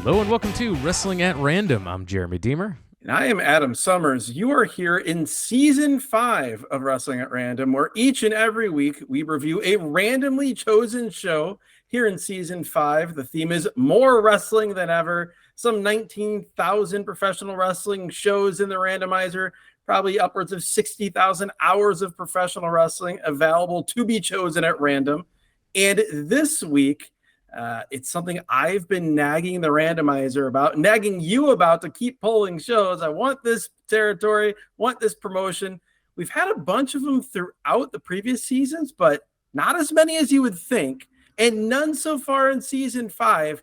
Hello and welcome to Wrestling at Random. I'm Jeremy Deemer. And I am Adam Summers. You are here in Season 5 of Wrestling at Random, where each and every week we review a randomly chosen show. Here in Season 5, the theme is more wrestling than ever. Some 19,000 professional wrestling shows in the randomizer, probably upwards of 60,000 hours of professional wrestling available to be chosen at random. And this week, it's something I've been nagging the randomizer about, nagging you about to keep polling shows. I want this territory, want this promotion. We've had a bunch of them throughout the previous seasons, but not as many as you would think, and none so far in Season 5.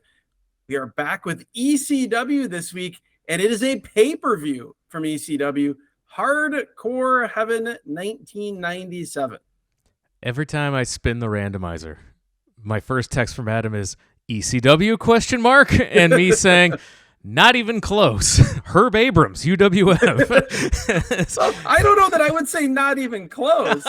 We are back with ECW this week, and it is a pay-per-view from ECW, Hardcore Heaven 1997. Every time I spin the randomizer, my first text from Adam is ECW ? And me saying, not even close. Herb Abrams, UWF. So I don't know that I would say not even close.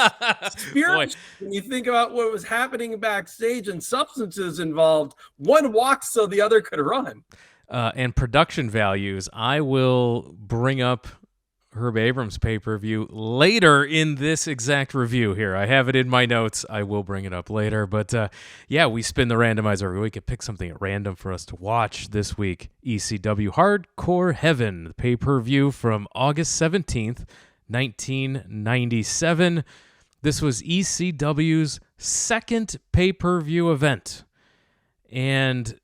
Spirit, when you think about what was happening backstage and substances involved, one walked so the other could run. And production values, I will bring up Herb Abrams pay-per-view later in this exact review here. I have it in my notes. I will bring it up later. But yeah, we spin the randomizer every week and pick something at random for us to watch this week. ECW Hardcore Heaven, the pay-per-view from August 17th, 1997. This was ECW's second pay-per-view event. And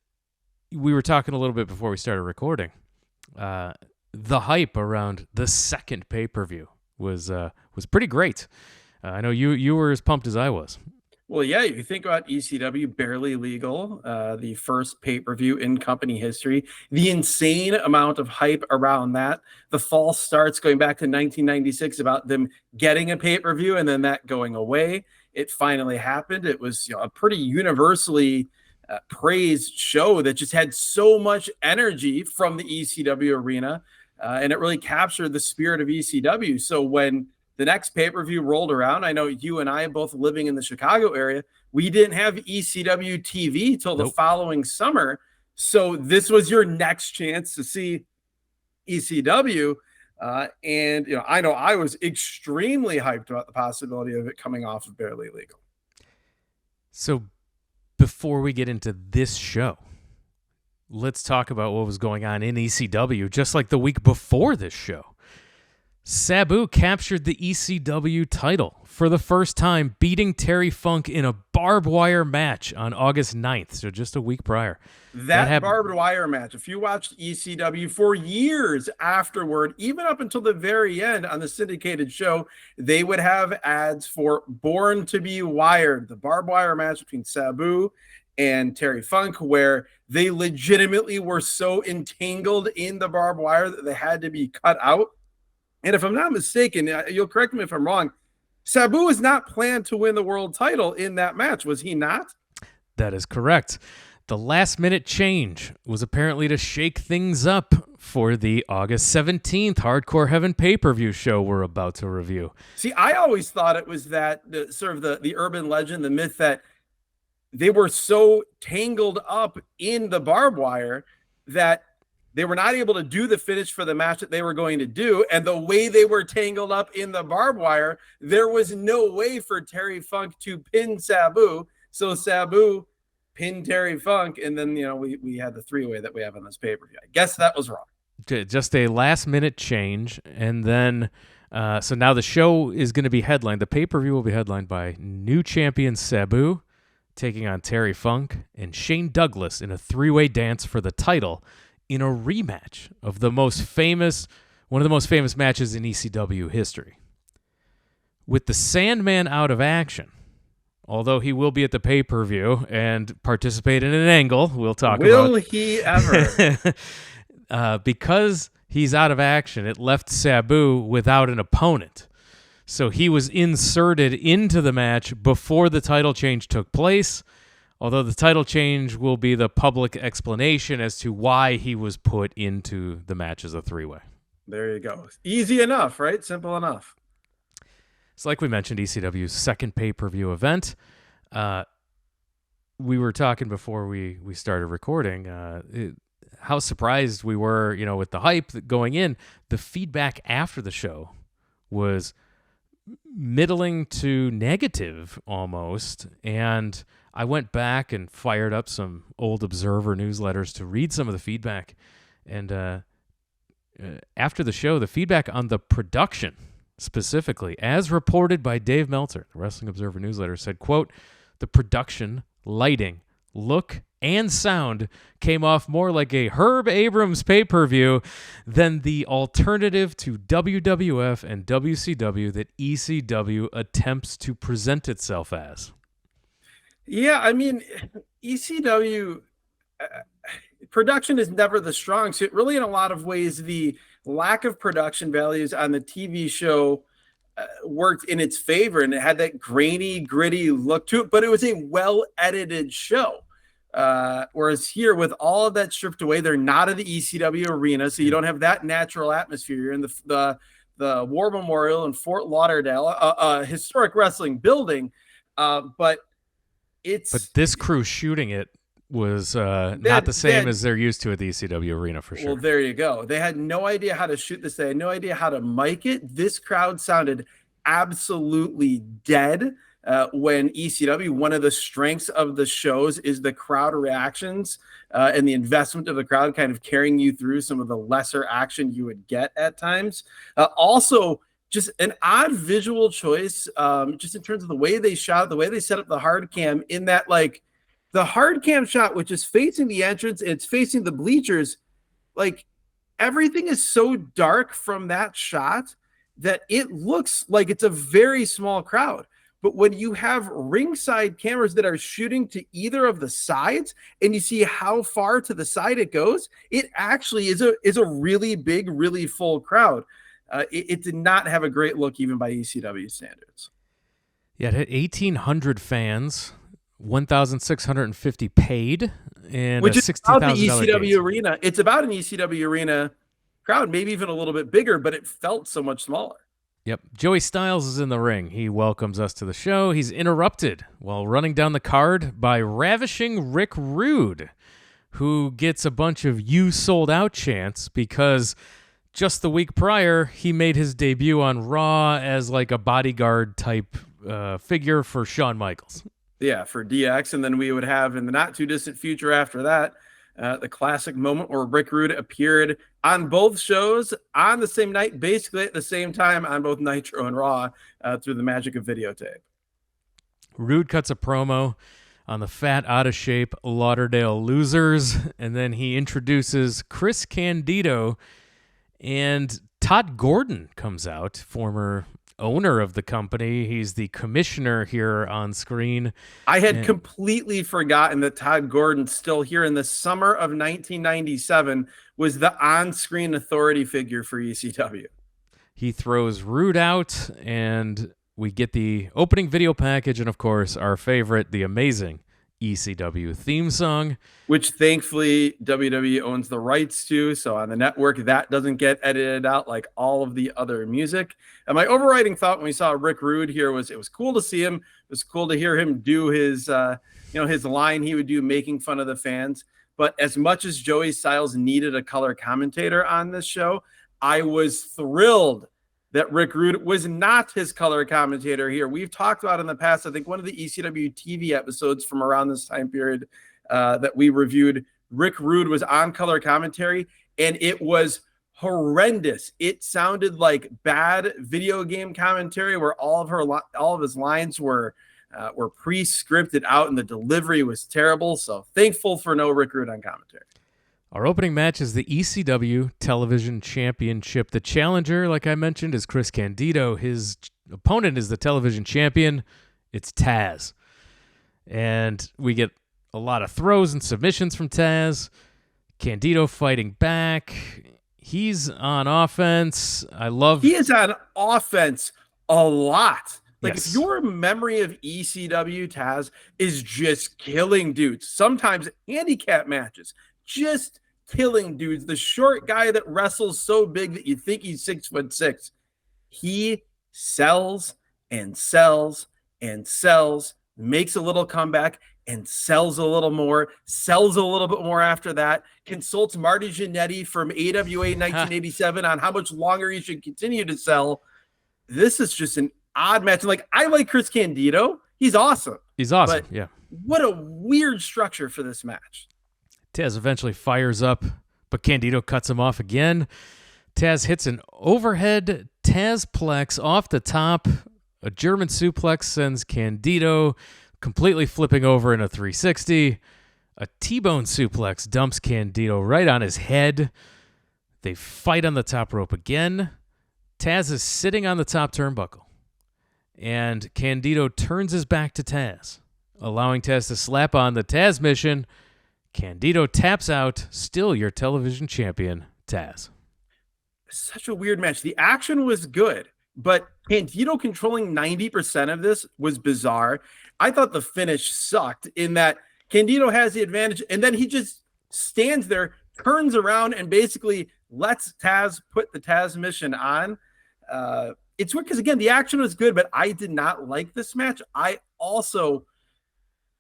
we were talking a little bit before we started recording. The hype around the second pay-per-view was pretty great. I know you were as pumped as I was. Well, yeah, if you think about ECW, barely legal, the first pay-per-view in company history, the insane amount of hype around that, the false starts going back to 1996 about them getting a pay-per-view and then that going away. It finally happened. It was a pretty universally praised show that just had so much energy from the ECW arena. And it really captured the spirit of ECW. So when the next pay-per-view rolled around, I know you and I, both living in the Chicago area, we didn't have ECW TV till the following summer. So this was your next chance to see ECW. And I know I was extremely hyped about the possibility of it coming off of Barely Legal. So before we get into this show, let's talk about what was going on in ECW just like the week before this show. Sabu captured the ECW title for the first time, beating Terry Funk in a barbed wire match on August 9th, so just a week prior. That barbed wire match, if you watched ECW for years afterward, even up until the very end on the syndicated show, they would have ads for Born to be Wired, the barbed wire match between Sabu and Terry Funk, where they legitimately were so entangled in the barbed wire that they had to be cut out. And if I'm not mistaken, you'll correct me if I'm wrong, Sabu was not planned to win the world title in that match, was he not? That is correct. The last-minute change was apparently to shake things up for the August 17th Hardcore Heaven pay-per-view show we're about to review. See, I always thought it was that the urban legend, the myth that they were so tangled up in the barbed wire that they were not able to do the finish for the match that they were going to do. And the way they were tangled up in the barbed wire, there was no way for Terry Funk to pin Sabu. So Sabu pinned Terry Funk. And then, we had the three-way that we have on this pay-per-view. I guess that was wrong. Just a last-minute change. And then, so now the show is going to be headlined. The pay-per-view will be headlined by new champion Sabu, taking on Terry Funk and Shane Douglas in a three-way dance for the title in a rematch of one of the most famous matches in ECW history. With the Sandman out of action, although he will be at the pay-per-view and participate in an angle we'll talk about. Will he ever? Because he's out of action, it left Sabu without an opponent. So he was inserted into the match before the title change took place, although the title change will be the public explanation as to why he was put into the match as a three-way. There you go. Easy enough, right? Simple enough. So like we mentioned, ECW's second pay-per-view event. We were talking before we started recording. how surprised we were, with the hype going in. The feedback after the show was middling to negative almost. And I went back and fired up some old Observer newsletters to read some of the feedback. And after the show, the feedback on the production specifically, as reported by Dave Meltzer, the Wrestling Observer newsletter, said, quote, "The production, lighting, look, and sound came off more like a Herb Abrams pay-per-view than the alternative to WWF and WCW that ECW attempts to present itself as." Yeah, I mean, ECW production is never the strong suit. Really, in a lot of ways, the lack of production values on the TV show worked in its favor, and it had that grainy, gritty look to it, but it was a well-edited show. Whereas here, with all of that stripped away, they're not in the ECW arena, so you don't have that natural atmosphere. You're in the War Memorial in Fort Lauderdale, a historic wrestling building, but this crew shooting it was not the same as they're used to at the ECW arena, for sure. Well, there you go. They had no idea how to shoot this. They had no idea how to mic it. This crowd sounded absolutely dead. When ECW, one of the strengths of the shows is the crowd reactions and the investment of the crowd kind of carrying you through some of the lesser action you would get at times. Also, just an odd visual choice, just in terms of the way they shot, the way they set up the hard cam, in that, like, the hard cam shot, which is facing the entrance, and it's facing the bleachers, like, everything is so dark from that shot that it looks like it's a very small crowd. But when you have ringside cameras that are shooting to either of the sides, and you see how far to the side it goes, it actually is a really big, really full crowd. It did not have a great look, even by ECW standards. Yeah, it had 1,800 fans, 1,650 paid, and which is about the ECW gate. arena. It's about an ECW arena crowd, maybe even a little bit bigger, but it felt so much smaller. Yep. Joey Styles is in the ring. He welcomes us to the show. He's interrupted while running down the card by ravishing Rick Rude, who gets a bunch of "you sold out" chants because just the week prior, he made his debut on Raw as like a bodyguard type figure for Shawn Michaels. Yeah, for DX. And then we would have, in the not too distant future after that, the classic moment where Rick Rude appeared on both shows on the same night, basically at the same time on both Nitro and Raw, through the magic of videotape. Rude cuts a promo on the fat, out-of-shape Lauderdale losers, and then he introduces Chris Candido, and Todd Gordon comes out, former owner of the company. He's the commissioner here on screen. I had completely forgotten that Todd Gordon, still here in the summer of 1997, was the on-screen authority figure for ECW. He throws Rude out, and we get the opening video package, and of course, our favorite, the amazing ECW theme song, which thankfully WWE owns the rights to, so on the network that doesn't get edited out like all of the other music. And my overriding thought when we saw Rick Rude here was, it was cool to see him. It was cool to hear him do his his line he would do making fun of the fans. But as much as Joey Styles needed a color commentator on this show, I was thrilled that Rick Rude was not his color commentator here. We've talked about in the past, I think one of the ECW TV episodes from around this time period that we reviewed, Rick Rude was on color commentary, and it was horrendous. It sounded like bad video game commentary where all of his lines were pre-scripted out, and the delivery was terrible. So thankful for no Rick Rude on commentary. Our opening match is the ECW Television Championship. The challenger, like I mentioned, is Chris Candido. His opponent is the television champion. It's Taz. And we get a lot of throws and submissions from Taz. Candido fighting back. He's on offense. He is on offense a lot. Like, yes. If your memory of ECW, Taz is just killing dudes, sometimes handicap matches, just killing dudes. The short guy that wrestles so big that you think he's 6'6". He sells and sells and sells makes a little comeback and sells a little more, sells a little bit more after that, consults Marty Jannetty from AWA 1987 on how much longer he should continue to sell. This is just an odd match. Like, I like Chris Candido. He's awesome. He's awesome, but yeah. What a weird structure for this match. Taz eventually fires up, but Candido cuts him off again. Taz hits an overhead Tazplex off the top. A German suplex sends Candido completely flipping over in a 360. A T-bone suplex dumps Candido right on his head. They fight on the top rope again. Taz is sitting on the top turnbuckle. And Candido turns his back to Taz, allowing Taz to slap on the Taz mission. Candido taps out, still your television champion, Taz. Such a weird match. The action was good, but Candido controlling 90% of this was bizarre. I thought the finish sucked in that Candido has the advantage, and then he just stands there, turns around, and basically lets Taz put the Taz mission on. It's weird because, again, the action was good, but I did not like this match. I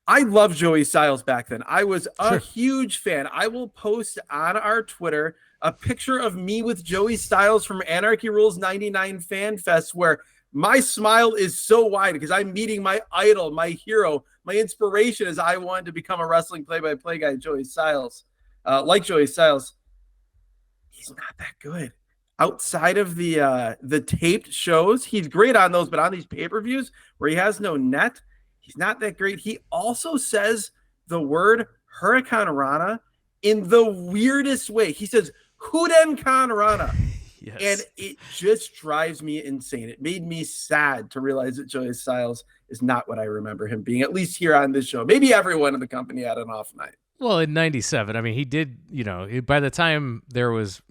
loved Joey Styles back then. I was a huge fan. I will post on our Twitter a picture of me with Joey Styles from Anarchy Rules 99 Fan Fest, where my smile is so wide because I'm meeting my idol, my hero, my inspiration as I wanted to become a wrestling play-by-play guy, Joey Styles. Like Joey Styles, he's not that good. Outside of the taped shows, he's great on those, but on these pay-per-views where he has no net, he's not that great. He also says the word Hurricane Rana in the weirdest way. He says Huden Rana. Yes. And it just drives me insane. It made me sad to realize that Joey Styles is not what I remember him being, at least here on this show. Maybe everyone in the company had an off night. Well, in 97, I mean, he did, by the time there was,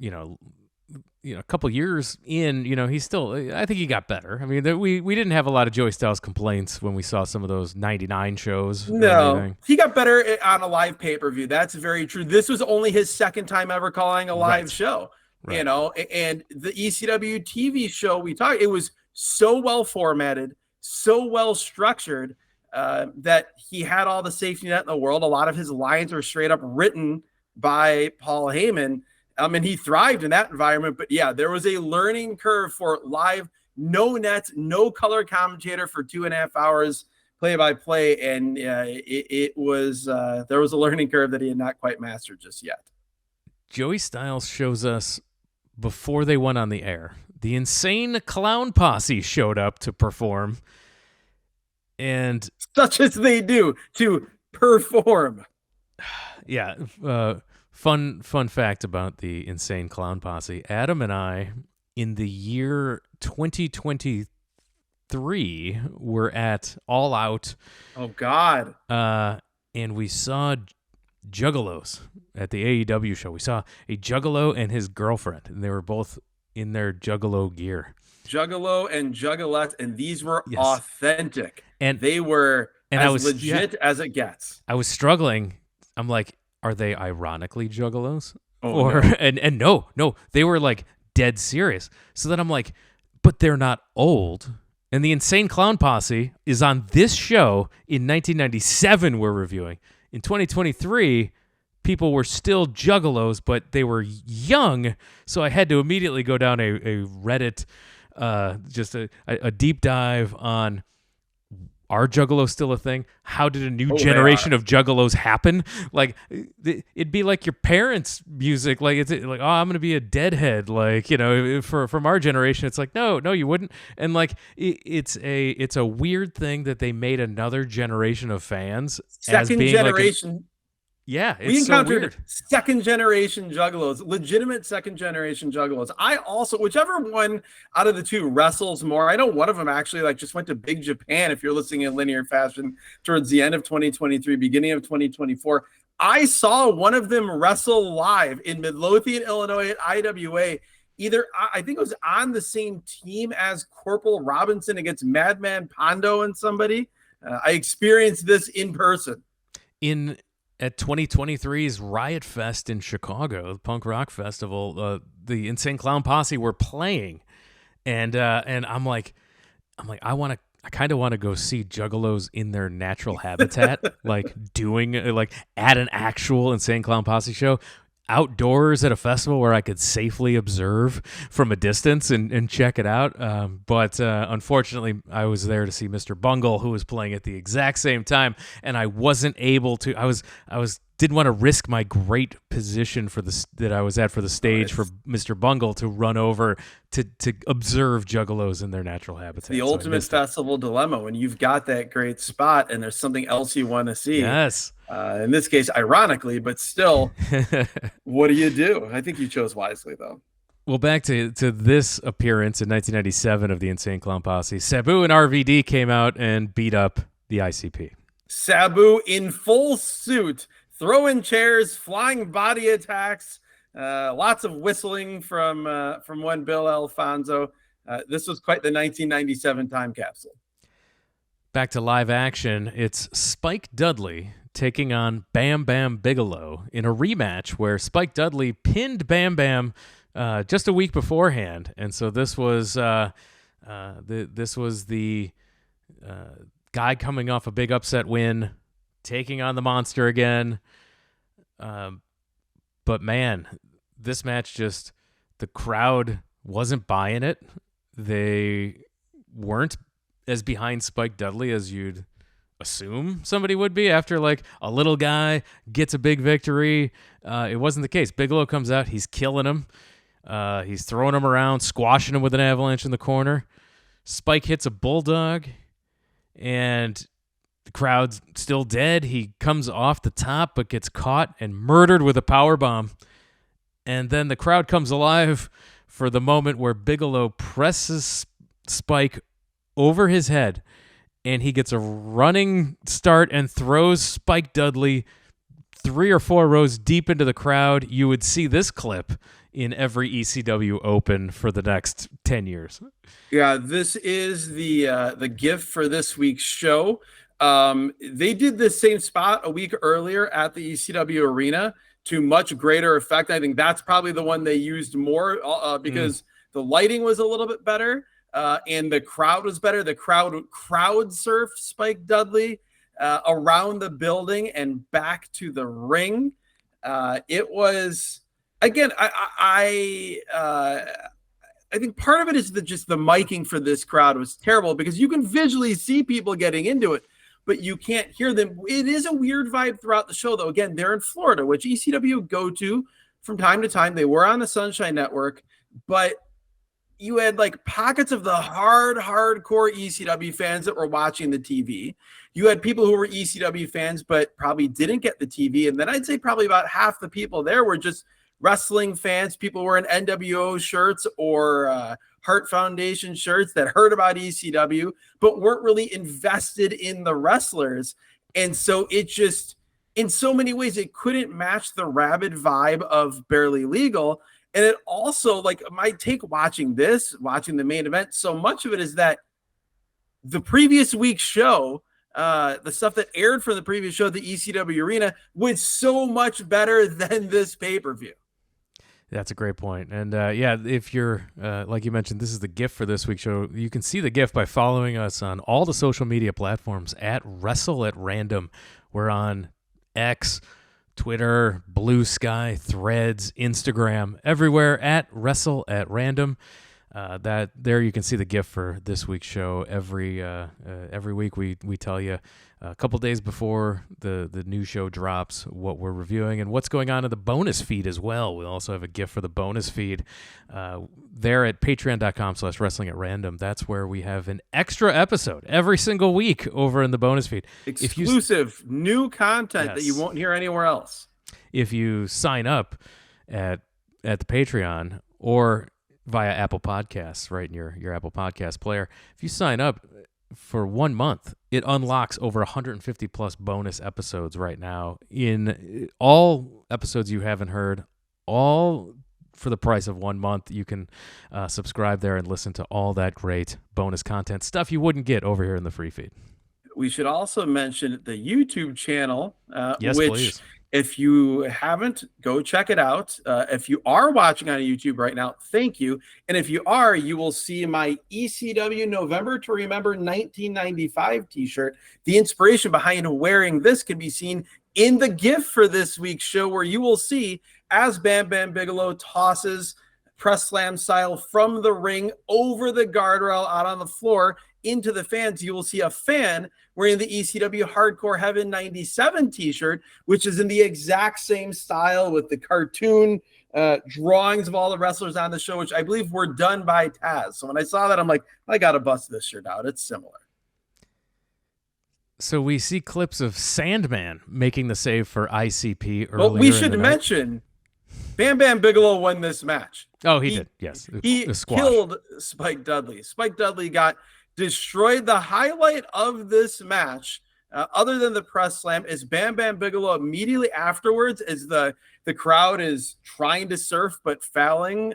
a couple years in, he still, I think he got better. I mean, we didn't have a lot of Joey Styles complaints when we saw some of those 99 shows. No, he got better on a live pay-per-view. That's very true. This was only his second time ever calling a live show, and the ECW TV show it was so well formatted, so well structured that he had all the safety net in the world. A lot of his lines were straight up written by Paul Heyman. And he thrived in that environment. But yeah, there was a learning curve for live, no nets, no color commentator for 2.5 hours, play-by-play. And it was there was a learning curve that he had not quite mastered just yet. Joey Styles shows us before they went on the air. The Insane Clown Posse showed up to perform. And such as they do to perform. Yeah, Fun fact about the Insane Clown Posse. Adam and I, in the year 2023, were at All Out. Oh, God. And we saw Juggalos at the AEW show. We saw a Juggalo and his girlfriend, and they were both in their Juggalo gear. Juggalo and Juggalette, and these were authentic. And they were legit as it gets. I was struggling. I'm like, are they ironically juggalos? No. And no, they were like dead serious. So then I'm like, but they're not old. And the Insane Clown Posse is on this show in 1997 we're reviewing. In 2023, people were still juggalos, but they were young. So I had to immediately go down a Reddit, just a deep dive on, are juggalos still a thing? How did a new generation of juggalos happen? Like, it'd be like your parents' music. Like, it's like, oh, I'm gonna be a deadhead. Like, from our generation, it's like, no, you wouldn't. And like, it's a weird thing that they made another generation of fans second generation. Like yeah, we encountered second-generation juggalos, legitimate second-generation juggalos. I also, whichever one out of the two wrestles more, I know one of them actually just went to Big Japan, if you're listening in linear fashion, towards the end of 2023, beginning of 2024. I saw one of them wrestle live in Midlothian, Illinois at IWA. I think it was on the same team as Corporal Robinson against Madman Pondo and somebody. I experienced this in person. At 2023's Riot Fest in Chicago, the punk rock festival, the Insane Clown Posse were playing, and I'm like, I want I kind of want to go see juggalos in their natural habitat, like doing like at an actual Insane Clown Posse show, outdoors at a festival where I could safely observe from a distance and check it out. But unfortunately, I was there to see Mr. Bungle, who was playing at the exact same time, and I wasn't able to. I was didn't want to risk my great position for that I was at for the stage for Mr. Bungle to run over to observe juggalos in their natural habitat. The ultimate festival dilemma when you've got that great spot and there's something else you want to see. Yes. In this case, ironically, but still, what do? I think you chose wisely, though. Well, back to this appearance in 1997 of the Insane Clown Posse, Sabu and RVD came out and beat up the ICP. Sabu in full suit, throwing chairs, flying body attacks, lots of whistling from one Bill Alfonso. This was quite the 1997 time capsule. Back to live action, it's Spike Dudley taking on Bam Bam Bigelow in a rematch where Spike Dudley pinned Bam Bam just a week beforehand, and so this was the guy coming off a big upset win, taking on the monster again. But man, this match just, the crowd wasn't buying it. They weren't as behind Spike Dudley as you'd assume somebody would be after like a little guy gets a big victory. It wasn't the case. Bigelow comes out, he's killing him. He's throwing him around, squashing him with an avalanche in the corner. Spike hits a bulldog, and the crowd's still dead. He comes off the top, but gets caught and murdered with a powerbomb. And then the crowd comes alive for the moment where Bigelow presses Spike over his head, and he gets a running start and throws Spike Dudley 3 or 4 rows deep into the crowd. You would see this clip in every ECW Open for the next 10 years. Yeah, this is the gift for this week's show. They did the same spot a week earlier at the ECW arena to much greater effect. I think that's probably the one they used more because the lighting was a little bit better and the crowd was better. The crowd surfed Spike Dudley around the building and back to the ring. It was, again, I think part of it is just the miking for this crowd was terrible because you can visually see people getting into it, but you can't hear them. It is a weird vibe throughout the show, though. Again, they're in Florida, which ECW go to from time to time. They were on the Sunshine Network, but you had like pockets of the hardcore ECW fans that were watching the TV. You had people who were ECW fans, but probably didn't get the TV. And then I'd say probably about half the people there were just wrestling fans, people wearing NWO shirts or Heart Foundation shirts that heard about ECW, but weren't really invested in the wrestlers. And so it just, in so many ways, it couldn't match the rabid vibe of Barely Legal. And it also, like, my take watching the main event, so much of it is that the previous week's show, the stuff that aired from the previous show, the ECW arena, was so much better than this pay-per-view. That's a great point. And yeah, if you're, like you mentioned, this is the gift for this week's show. You can see the gift by following us on all the social media platforms at Wrestle at Random. We're on X, Twitter, Blue Sky, Threads, Instagram, everywhere at Wrestle at Random. That there you can see the gift for this week's show. Every week we tell you a couple days before the new show drops what we're reviewing and what's going on in the bonus feed as well. We also have a gift for the bonus feed there at patreon.com/wrestling at random. That's where we have an extra episode every single week over in the bonus feed. Exclusive new content that you won't hear anywhere else. If you sign up at the Patreon or via Apple Podcasts, right in your Apple Podcast player. If you sign up for 1 month, it unlocks over 150 plus bonus episodes right now in all episodes you haven't heard, all for the price of 1 month. You can subscribe there and listen to all that great bonus content, stuff you wouldn't get over here in the free feed. We should also mention the YouTube channel, yes, which please. If you haven't, go check it out. If you are watching on YouTube right now, thank you. And if you are, you will see my ECW November to Remember 1995 t-shirt. The inspiration behind wearing this can be seen in the GIF for this week's show, where you will see as Bam Bam Bigelow tosses press slam style from the ring over the guardrail out on the floor into the fans. You will see a fan wearing the ECW Hardcore Heaven 97 t-shirt, which is in the exact same style with the cartoon drawings of all the wrestlers on the show, which I believe were done by Taz. So when I saw that, I'm like, I got to bust this shirt out. It's similar. So we see clips of Sandman making the save for ICP earlier. Well, we should mention Bam Bam Bigelow won this match. Oh, he did. Yes. He killed Spike Dudley. Spike Dudley got destroyed. The highlight of this match, other than the press slam, is Bam Bam Bigelow immediately afterwards, as the crowd is trying to surf but fouling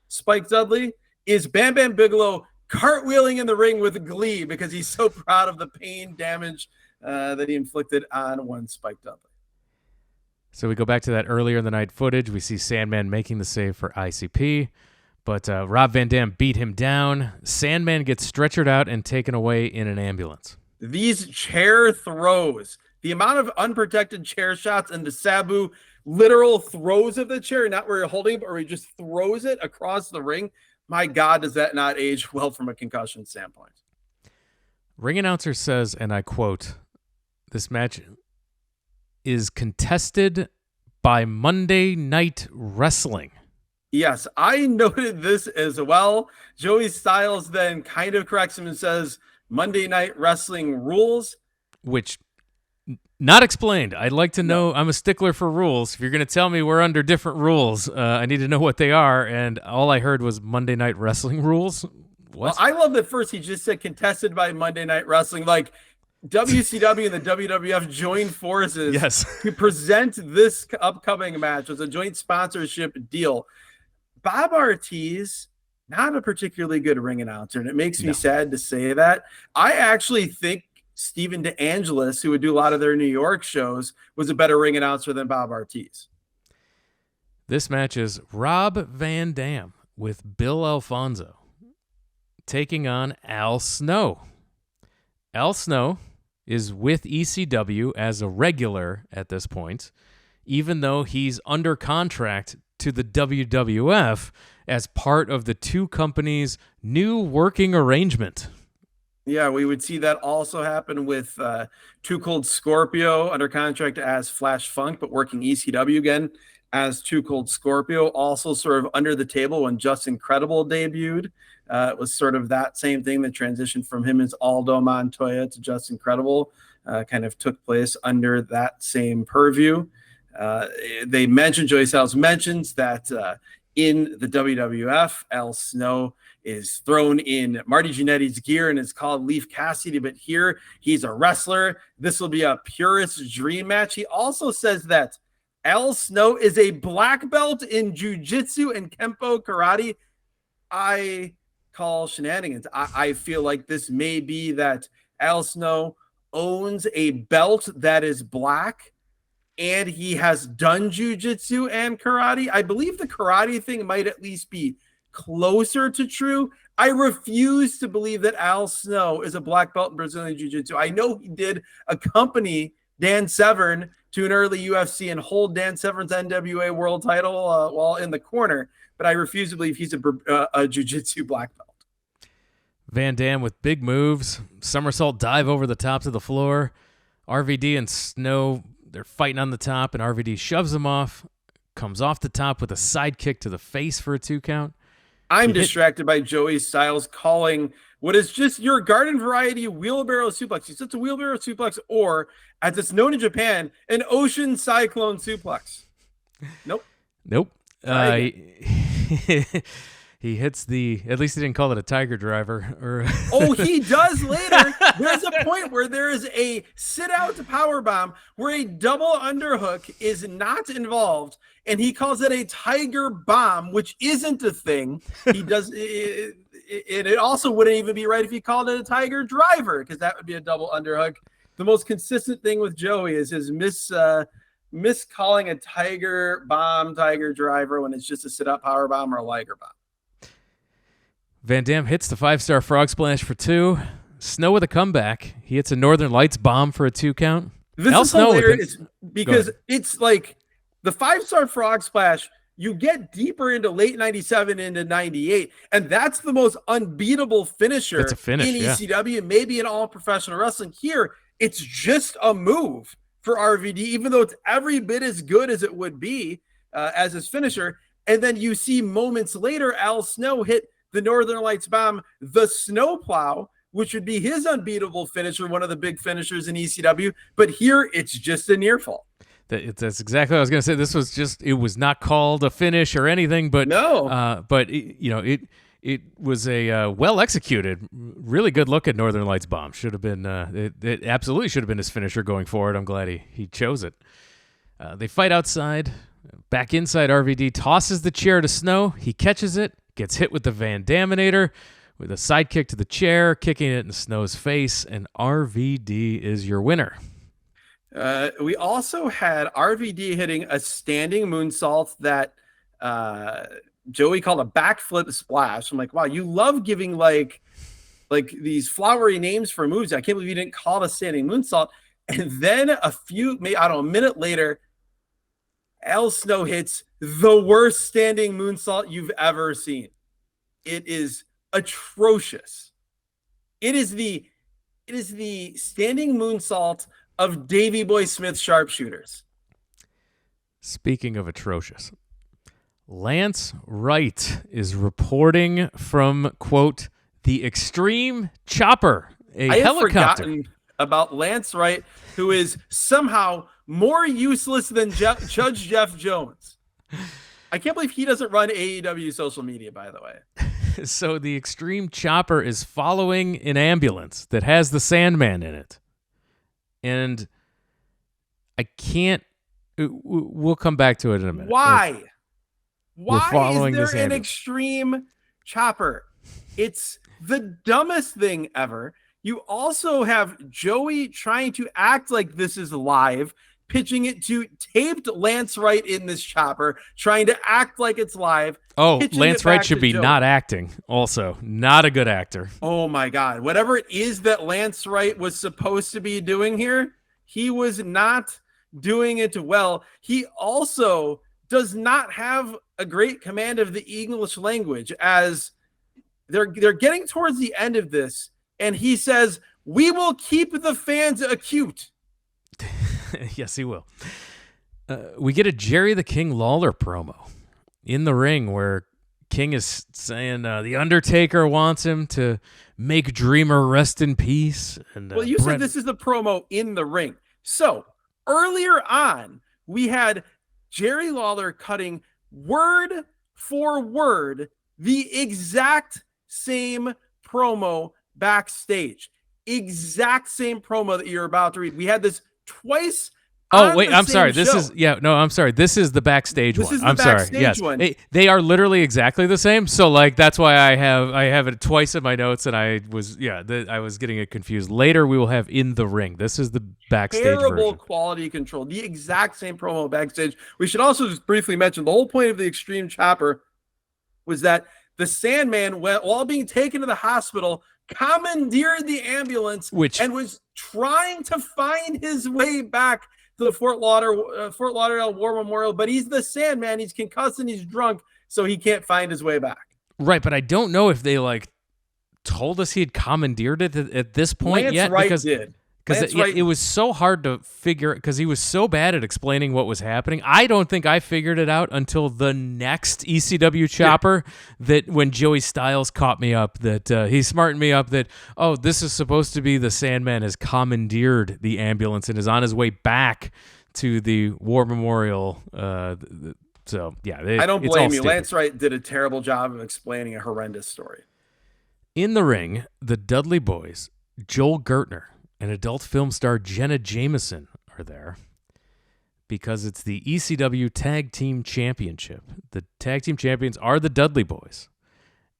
Spike Dudley, is Bam Bam Bigelow cartwheeling in the ring with glee because he's so proud of the pain damage that he inflicted on one Spike Dudley. So we go back to that earlier in the night footage. We see Sandman making the save for ICP, but Rob Van Dam beat him down. Sandman gets stretchered out and taken away in an ambulance. These chair throws, the amount of unprotected chair shots and the Sabu literal throws of the chair, not where you're holding it, but where he just throws it across the ring. My God, does that not age well from a concussion standpoint? Ring announcer says, and I quote, "This match is contested by Monday Night Wrestling." Yes, I noted this as well. Joey Styles then kind of corrects him and says Monday Night Wrestling rules. Which, not explained. I'd like to know. I'm a stickler for rules. If you're going to tell me we're under different rules, I need to know what they are. And all I heard was Monday Night Wrestling rules. What? Well, I love that first he just said contested by Monday Night Wrestling. Like, WCW and the WWF joined forces to present this upcoming match as a joint sponsorship deal. Bob Ortiz, not a particularly good ring announcer, and it makes me sad to say that. I actually think Steven DeAngelis, who would do a lot of their New York shows, was a better ring announcer than Bob Ortiz. This match is Rob Van Dam with Bill Alfonso taking on Al Snow. Al Snow is with ECW as a regular at this point, even though he's under contract to the WWF as part of the two companies' new working arrangement. Yeah, we would see that also happen with Too Cold Scorpio under contract as Flash Funk, but working ECW again as Too Cold Scorpio. Also sort of under the table when Just Incredible debuted. It was sort of that same thing. The transition from him as Aldo Montoya to Just Incredible kind of took place under that same purview. They mentioned, Joey Styles mentions that in the WWF, Al Snow is thrown in Marty Jannetty's gear and is called Leaf Cassidy, but here he's a wrestler. This will be a purist dream match. He also says that Al Snow is a black belt in jiu-jitsu and Kempo karate. I call shenanigans. I feel like this may be that Al Snow owns a belt that is black and he has done jiu-jitsu and karate. I believe the karate thing might at least be closer to true. I refuse to believe that Al Snow is a black belt in Brazilian jiu-jitsu. I know he did accompany Dan Severn to an early UFC and hold Dan Severn's NWA world title while in the corner, but I refuse to believe he's a jiu-jitsu black belt. Van Dam with big moves, somersault dive over the top to the floor. RVD and Snow, they're fighting on the top, and RVD shoves him off, comes off the top with a side kick to the face for a 2 count. I'm distracted by Joey Styles calling what is just your garden variety wheelbarrow suplex. He says it's a wheelbarrow suplex, or as it's known in Japan, an ocean cyclone suplex. Nope. He hits at least he didn't call it a tiger driver. Oh, he does later. There's a point where there is a sit-out power bomb where a double underhook is not involved, and he calls it a tiger bomb, which isn't a thing. He does it also wouldn't even be right if he called it a tiger driver, because that would be a double underhook. The most consistent thing with Joey is his miscalling a tiger bomb, tiger driver when it's just a sit-up power bomb or a liger bomb. Van Dam hits the 5-star frog splash for 2. Snow with a comeback. He hits a Northern Lights bomb for a 2 count. This is hilarious because it's like the 5-star frog splash. You get deeper into late 97 into 98, and that's the most unbeatable finisher in ECW, maybe in all professional wrestling. Here, it's just a move for RVD, even though it's every bit as good as it would be as his finisher. And then you see moments later, Al Snow hit the Northern Lights bomb, the snowplow, which would be his unbeatable finisher, one of the big finishers in ECW. But here, it's just a near fall. That's exactly what I was going to say. It was not called a finish or anything, but no. It was a well executed, really good look at Northern Lights bomb. Should have been it absolutely should have been his finisher going forward. I'm glad he chose it. They fight outside. Back inside, RVD tosses the chair to Snow. He catches it, gets hit with the Van Daminator with a sidekick to the chair, kicking it in Snow's face, and RVD is your winner. We also had RVD hitting a standing moonsault that Joey called a backflip splash. I'm like, wow, you love giving like these flowery names for moves. I can't believe you didn't call it a standing moonsault. And then a minute later, Al Snow hits the worst standing moonsault you've ever seen. It is atrocious. It is the standing moonsault of Davey Boy Smith sharpshooters. Speaking of atrocious, Lance Wright is reporting from, quote, the Extreme Chopper, a helicopter. I have forgotten about Lance Wright, who is somehow more useless than Judge Jeff Jones. I can't believe he doesn't run AEW social media, by the way. So the Extreme Chopper is following an ambulance that has the Sandman in it. And I can't... We'll come back to it in a minute. Why? Why is there an Extreme Chopper? It's the dumbest thing ever. You also have Joey trying to act like this is live, pitching it to taped Lance Wright in this chopper, trying to act like it's live. Oh, Lance Wright should be not acting. Also, not a good actor. Oh my God. Whatever it is that Lance Wright was supposed to be doing here, he was not doing it well. He also does not have a great command of the English language, as they're getting towards the end of this, and he says, "We will keep the fans acute." Yes, he will. We get a Jerry the King Lawler promo in the ring where King is saying the Undertaker wants him to make Dreamer rest in peace. And well, you said this is the promo in the ring. So earlier on, we had Jerry Lawler cutting word for word the exact same promo backstage. Exact same promo that you're about to read. We had this twice. Oh, wait, I'm sorry. This is the backstage one. I'm sorry. Yes. They are literally exactly the same. So like that's why I have it twice in my notes, and I was getting it confused. Later we will have in the ring. This is the backstage Terrible version. Quality control. The exact same promo backstage. We should also just briefly mention the whole point of the Extreme Chopper was that the Sandman, while being taken to the hospital, commandeered the ambulance and was trying to find his way back to the Fort Lauderdale War Memorial, but he's the Sandman. He's concussed and he's drunk, so he can't find his way back. Right, but I don't know if they told us he had commandeered it at this point yet. Lance Wright did. Because it was so hard to figure, because he was so bad at explaining what was happening. I don't think I figured it out until the next ECW Chopper, that when Joey Styles caught me up, that he smartened me up that, oh, this is supposed to be the Sandman has commandeered the ambulance and is on his way back to the War Memorial. So, yeah. I don't blame you. Lance Wright did a terrible job of explaining a horrendous story. In the ring, the Dudley Boys, Joel Gertner, and adult film star Jenna Jameson are there because it's the ECW Tag Team Championship. The Tag Team Champions are the Dudley Boys,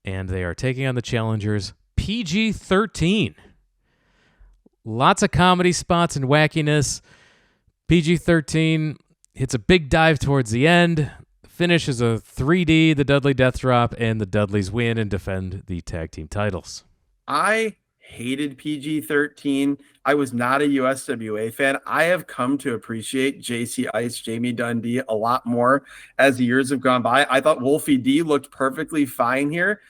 and they are taking on the challengers PG-13. Lots of comedy spots and wackiness. PG-13, hits a big dive towards the end. Finish is a 3D, the Dudley Death Drop, and the Dudleys win and defend the tag team titles. I hated PG-13. I was not a USWA fan. I have come to appreciate JC Ice, Jamie Dundee a lot more as the years have gone by. I thought Wolfie D looked perfectly fine here.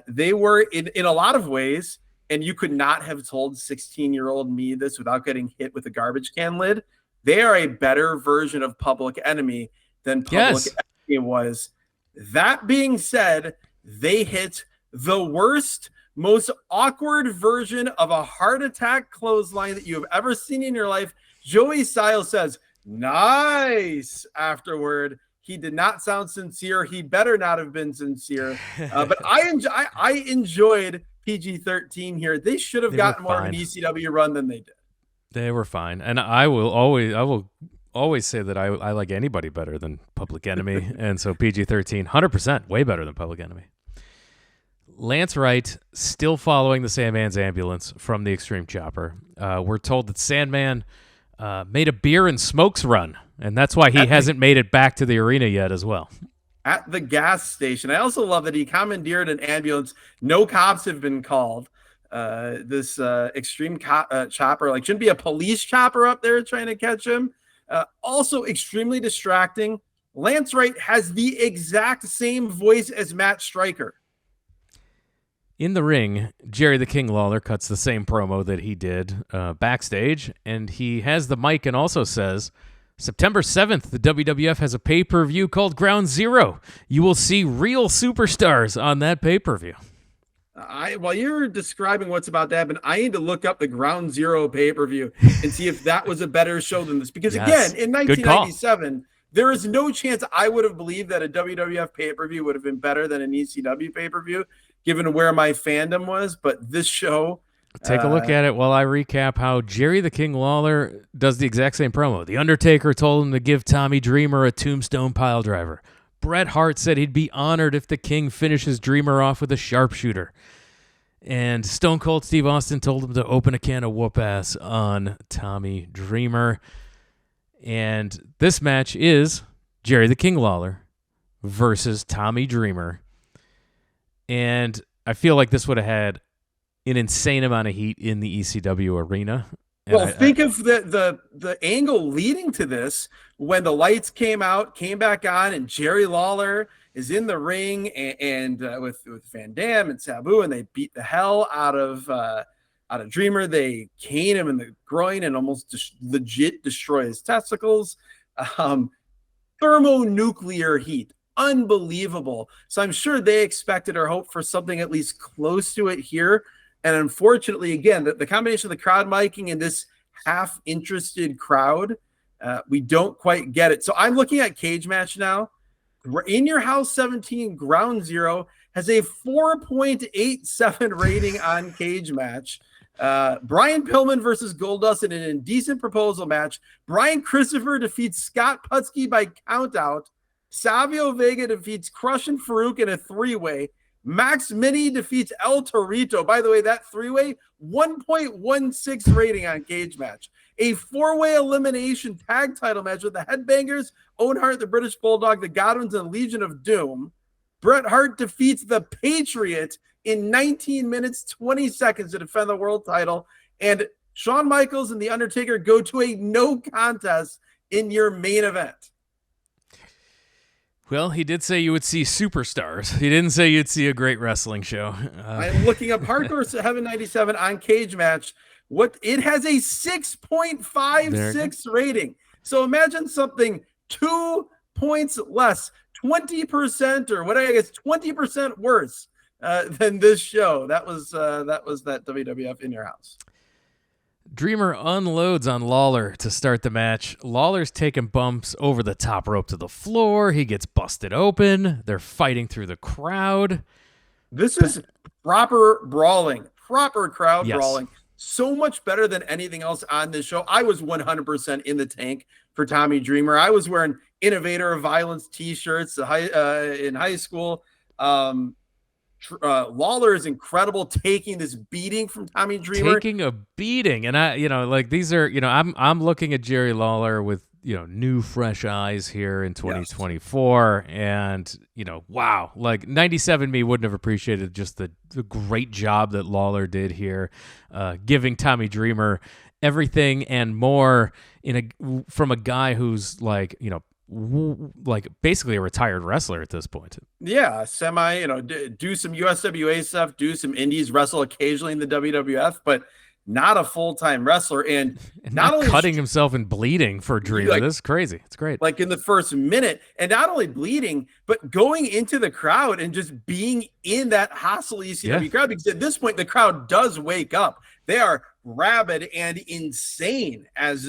They were in a lot of ways, and you could not have told 16-year-old me this without getting hit with a garbage can lid. They are a better version of Public Enemy than Public Enemy was. That being said, they hit the worst, most awkward version of a heart attack clothesline that you have ever seen in your life. Joey Styles says, "Nice," afterward. He did not sound sincere. He better not have been sincere. But I enjoyed PG-13 here. They should have gotten more of an ECW run than they did. They were fine. And I will always say that I like anybody better than Public Enemy. And so PG-13, 100%, way better than Public Enemy. Lance Wright still following the Sandman's ambulance from the Extreme Chopper. We're told that Sandman made a beer and smokes run, and that's why he hasn't made it back to the arena yet as well. At the gas station. I also love that he commandeered an ambulance. No cops have been called. This Extreme Chopper, like, shouldn't be a police chopper up there trying to catch him. Also extremely distracting. Lance Wright has the exact same voice as Matt Stryker. In the ring, Jerry the King Lawler cuts the same promo that he did backstage, and he has the mic and also says, September 7th, the WWF has a pay-per-view called Ground Zero. You will see real superstars on that pay-per-view. While you're describing what's about to happen, I need to look up the Ground Zero pay-per-view and see if that was a better show than this. Because again, in 1997, there is no chance I would have believed that a WWF pay-per-view would have been better than an ECW pay-per-view, given where my fandom was. But this show... Take a look at it while I recap how Jerry the King Lawler does the exact same promo. The Undertaker told him to give Tommy Dreamer a tombstone piledriver. Bret Hart said he'd be honored if the King finishes Dreamer off with a sharpshooter. And Stone Cold Steve Austin told him to open a can of whoop-ass on Tommy Dreamer. And this match is Jerry the King Lawler versus Tommy Dreamer. And I feel like this would have had an insane amount of heat in the ECW arena. And well, think of the angle leading to this when the lights came back on, and Jerry Lawler is in the ring and with Van Dam and Sabu, and they beat the hell out of Dreamer. They cane him in the groin and almost legit destroy his testicles. Thermonuclear heat. Unbelievable. So I'm sure they expected or hoped for something at least close to it here. And unfortunately, again, the combination of the crowd miking and this half-interested crowd, we don't quite get it. So I'm looking at Cage Match now. In Your House 17, Ground Zero has a 4.87 rating on Cage Match. Brian Pillman versus Goldust in an indecent proposal match. Brian Christopher defeats Scott Putski by countout. Savio Vega defeats Crush and Farouk in a three-way. Max Mini defeats El Torito. By the way, that three-way, 1.16 rating on Cage Match. A four-way elimination tag title match with the Headbangers, Owen Hart, the British Bulldog, the Godwins, and Legion of Doom. Bret Hart defeats the Patriot in 19 minutes, 20 seconds to defend the world title. And Shawn Michaels and The Undertaker go to a no contest in your main event. Well, he did say you would see superstars. He didn't say you'd see a great wrestling show. I'm looking up Hardcore Heaven 97 on Cage Match. It has a 6.56 rating. So imagine something 2 points less, 20% or what, I guess 20% worse than this show. That was that WWF In Your House. Dreamer unloads on Lawler to start the match. Lawler's taking bumps over the top rope to the floor. He gets busted open. They're fighting through the crowd. This is proper brawling, proper crowd brawling. So much better than anything else on this show. I was 100% in the tank for Tommy Dreamer. I was wearing Innovator of Violence t-shirts in high school. Lawler is incredible, taking this beating from Tommy Dreamer. Taking a beating, and these are, I'm looking at Jerry Lawler with new fresh eyes here in 2024. And, wow, like 97 me wouldn't have appreciated just the great job that Lawler did here, giving Tommy Dreamer everything and more from a guy who's like, like basically a retired wrestler at this point. Yeah, do some USWA stuff, do some indies, wrestle occasionally in the WWF, but not a full-time wrestler. And not only cutting himself and bleeding for Dreamer. This is crazy. It's great. Like in the first minute, and not only bleeding, but going into the crowd and just being in that hostile ECW crowd, because at this point the crowd does wake up. They are rabid and insane as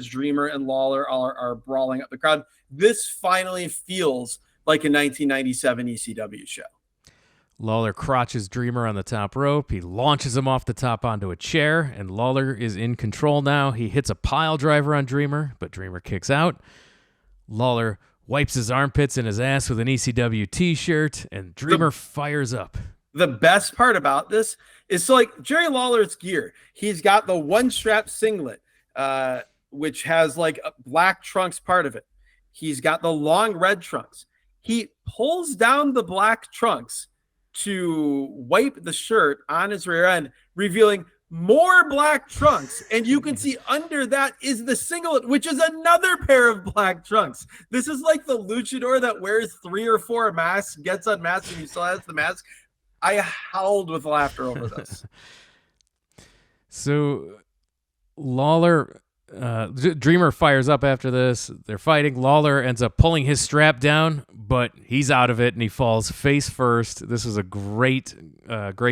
Dreamer and Lawler are brawling up the crowd. This finally feels like a 1997 ECW show. Lawler crotches Dreamer on the top rope. He launches him off the top onto a chair, and Lawler is in control now. He hits a pile driver on Dreamer, but Dreamer kicks out. Lawler wipes his armpits and his ass with an ECW t-shirt, and Dreamer fires up. The best part about this is, Jerry Lawler's gear. He's got the one-strap singlet, which has like a black trunks part of it. He's got the long red trunks. He pulls down the black trunks to wipe the shirt on his rear end, revealing more black trunks. And you can see under that is the singlet, which is another pair of black trunks. This is like the luchador that wears 3 or 4 masks, gets unmasked, and he still has the mask. I howled with laughter over this. So Lawler, Dreamer fires up after this. They're fighting. Lawler ends up pulling his strap down, but he's out of it and he falls face first. This is a great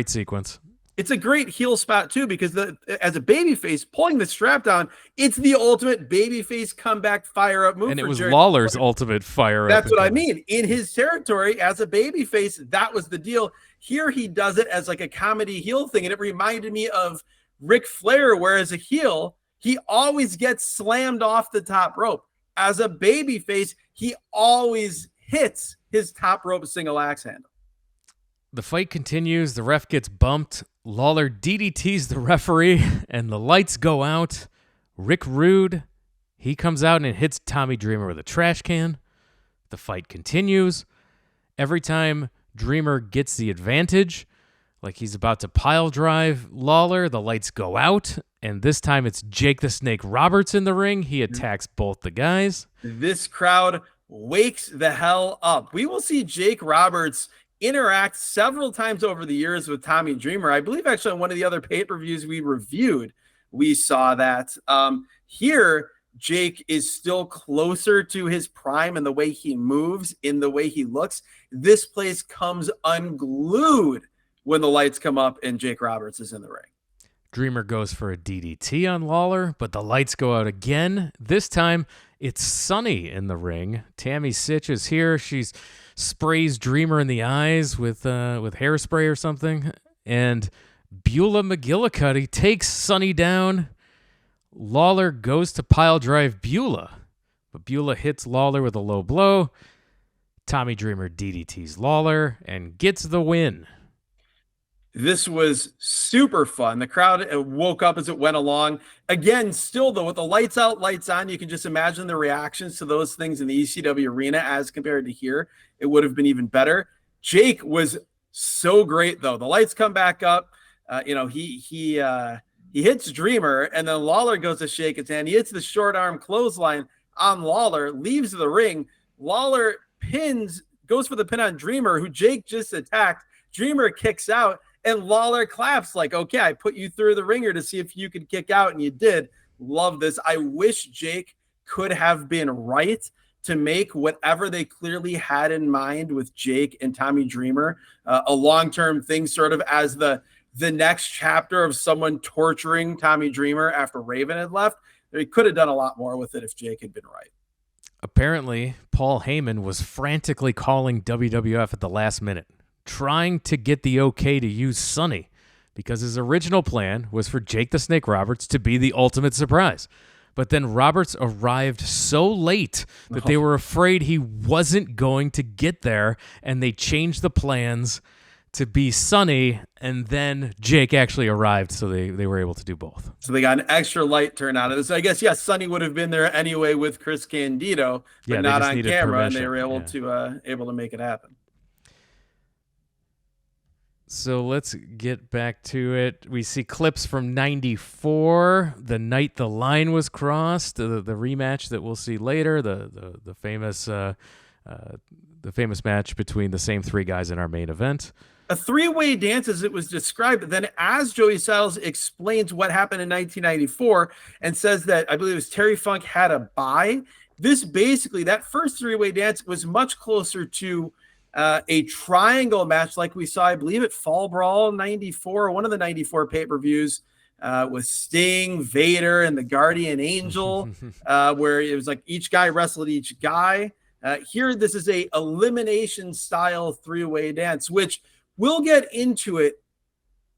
sequence. It's a great heel spot too, because as a babyface pulling the strap down, it's the ultimate babyface comeback fire up move. And it was Lawler's ultimate fire up. That's what I mean. In his territory as a babyface, that was the deal. Here he does it as like a comedy heel thing, and it reminded me of Ric Flair, where as a heel, he always gets slammed off the top rope. As a babyface, he always hits his top rope single axe handle. The fight continues. The ref gets bumped. Lawler DDTs the referee, and the lights go out. Rick Rude, he comes out and hits Tommy Dreamer with a trash can. The fight continues. Every time Dreamer gets the advantage, like he's about to pile drive Lawler, the lights go out, and this time it's Jake the Snake Roberts in the ring. He attacks both the guys. This crowd wakes the hell up. We will see Jake Roberts interact several times over the years with Tommy Dreamer. I believe actually on one of the other pay-per-views we reviewed, we saw that. Here, Jake is still closer to his prime in the way he moves, in the way he looks. This place comes unglued when the lights come up and Jake Roberts is in the ring. Dreamer goes for a DDT on Lawler, but the lights go out again. This time, it's Sunny in the ring. Tammy Sitch is here. She sprays Dreamer in the eyes with hairspray or something. And Beulah McGillicuddy takes Sunny down. Lawler goes to pile drive Beulah, but Beulah hits Lawler with a low blow. Tommy Dreamer DDTs Lawler and gets the win. This was super fun. The crowd woke up as it went along. Again, still though, with the lights out, lights on, you can just imagine the reactions to those things in the ECW arena as compared to here. It would have been even better. Jake was so great though. The lights come back up. He hits Dreamer, and then Lawler goes to shake his hand. He hits the short arm clothesline on Lawler, leaves the ring. Lawler goes for the pin on Dreamer, who Jake just attacked. Dreamer kicks out. And Lawler claps like, okay, I put you through the ringer to see if you could kick out, and you did. Love this. I wish Jake could have been right to make whatever they clearly had in mind with Jake and Tommy Dreamer a long-term thing, sort of as the next chapter of someone torturing Tommy Dreamer after Raven had left. They could have done a lot more with it if Jake had been right. Apparently, Paul Heyman was frantically calling WWF at the last minute, trying to get the okay to use Sunny, because his original plan was for Jake the Snake Roberts to be the ultimate surprise. But then Roberts arrived so late that they were afraid he wasn't going to get there, and they changed the plans to be Sunny. And then Jake actually arrived, so they were able to do both. So they got an extra light turned on. So I guess, yes, Sonny would have been there anyway with Chris Candido, but Yeah, they not just on needed camera, permission. and they were able Yeah. to make it happen. So let's get back to it. We see clips from '94, the night the line was crossed, the rematch that we'll see later, the famous match between the same three guys in our main event. A three-way dance as it was described. But then as Joey Styles explains what happened in 1994 and says that, I believe it was Terry Funk had a bye, this basically, that first three-way dance was much closer to a triangle match like we saw, I believe, at Fall Brawl 94, one of the 94 pay-per-views with Sting, Vader, and the Guardian Angel, where it was like each guy wrestled each guy. Here, this is a elimination-style three-way dance, which we'll get into it.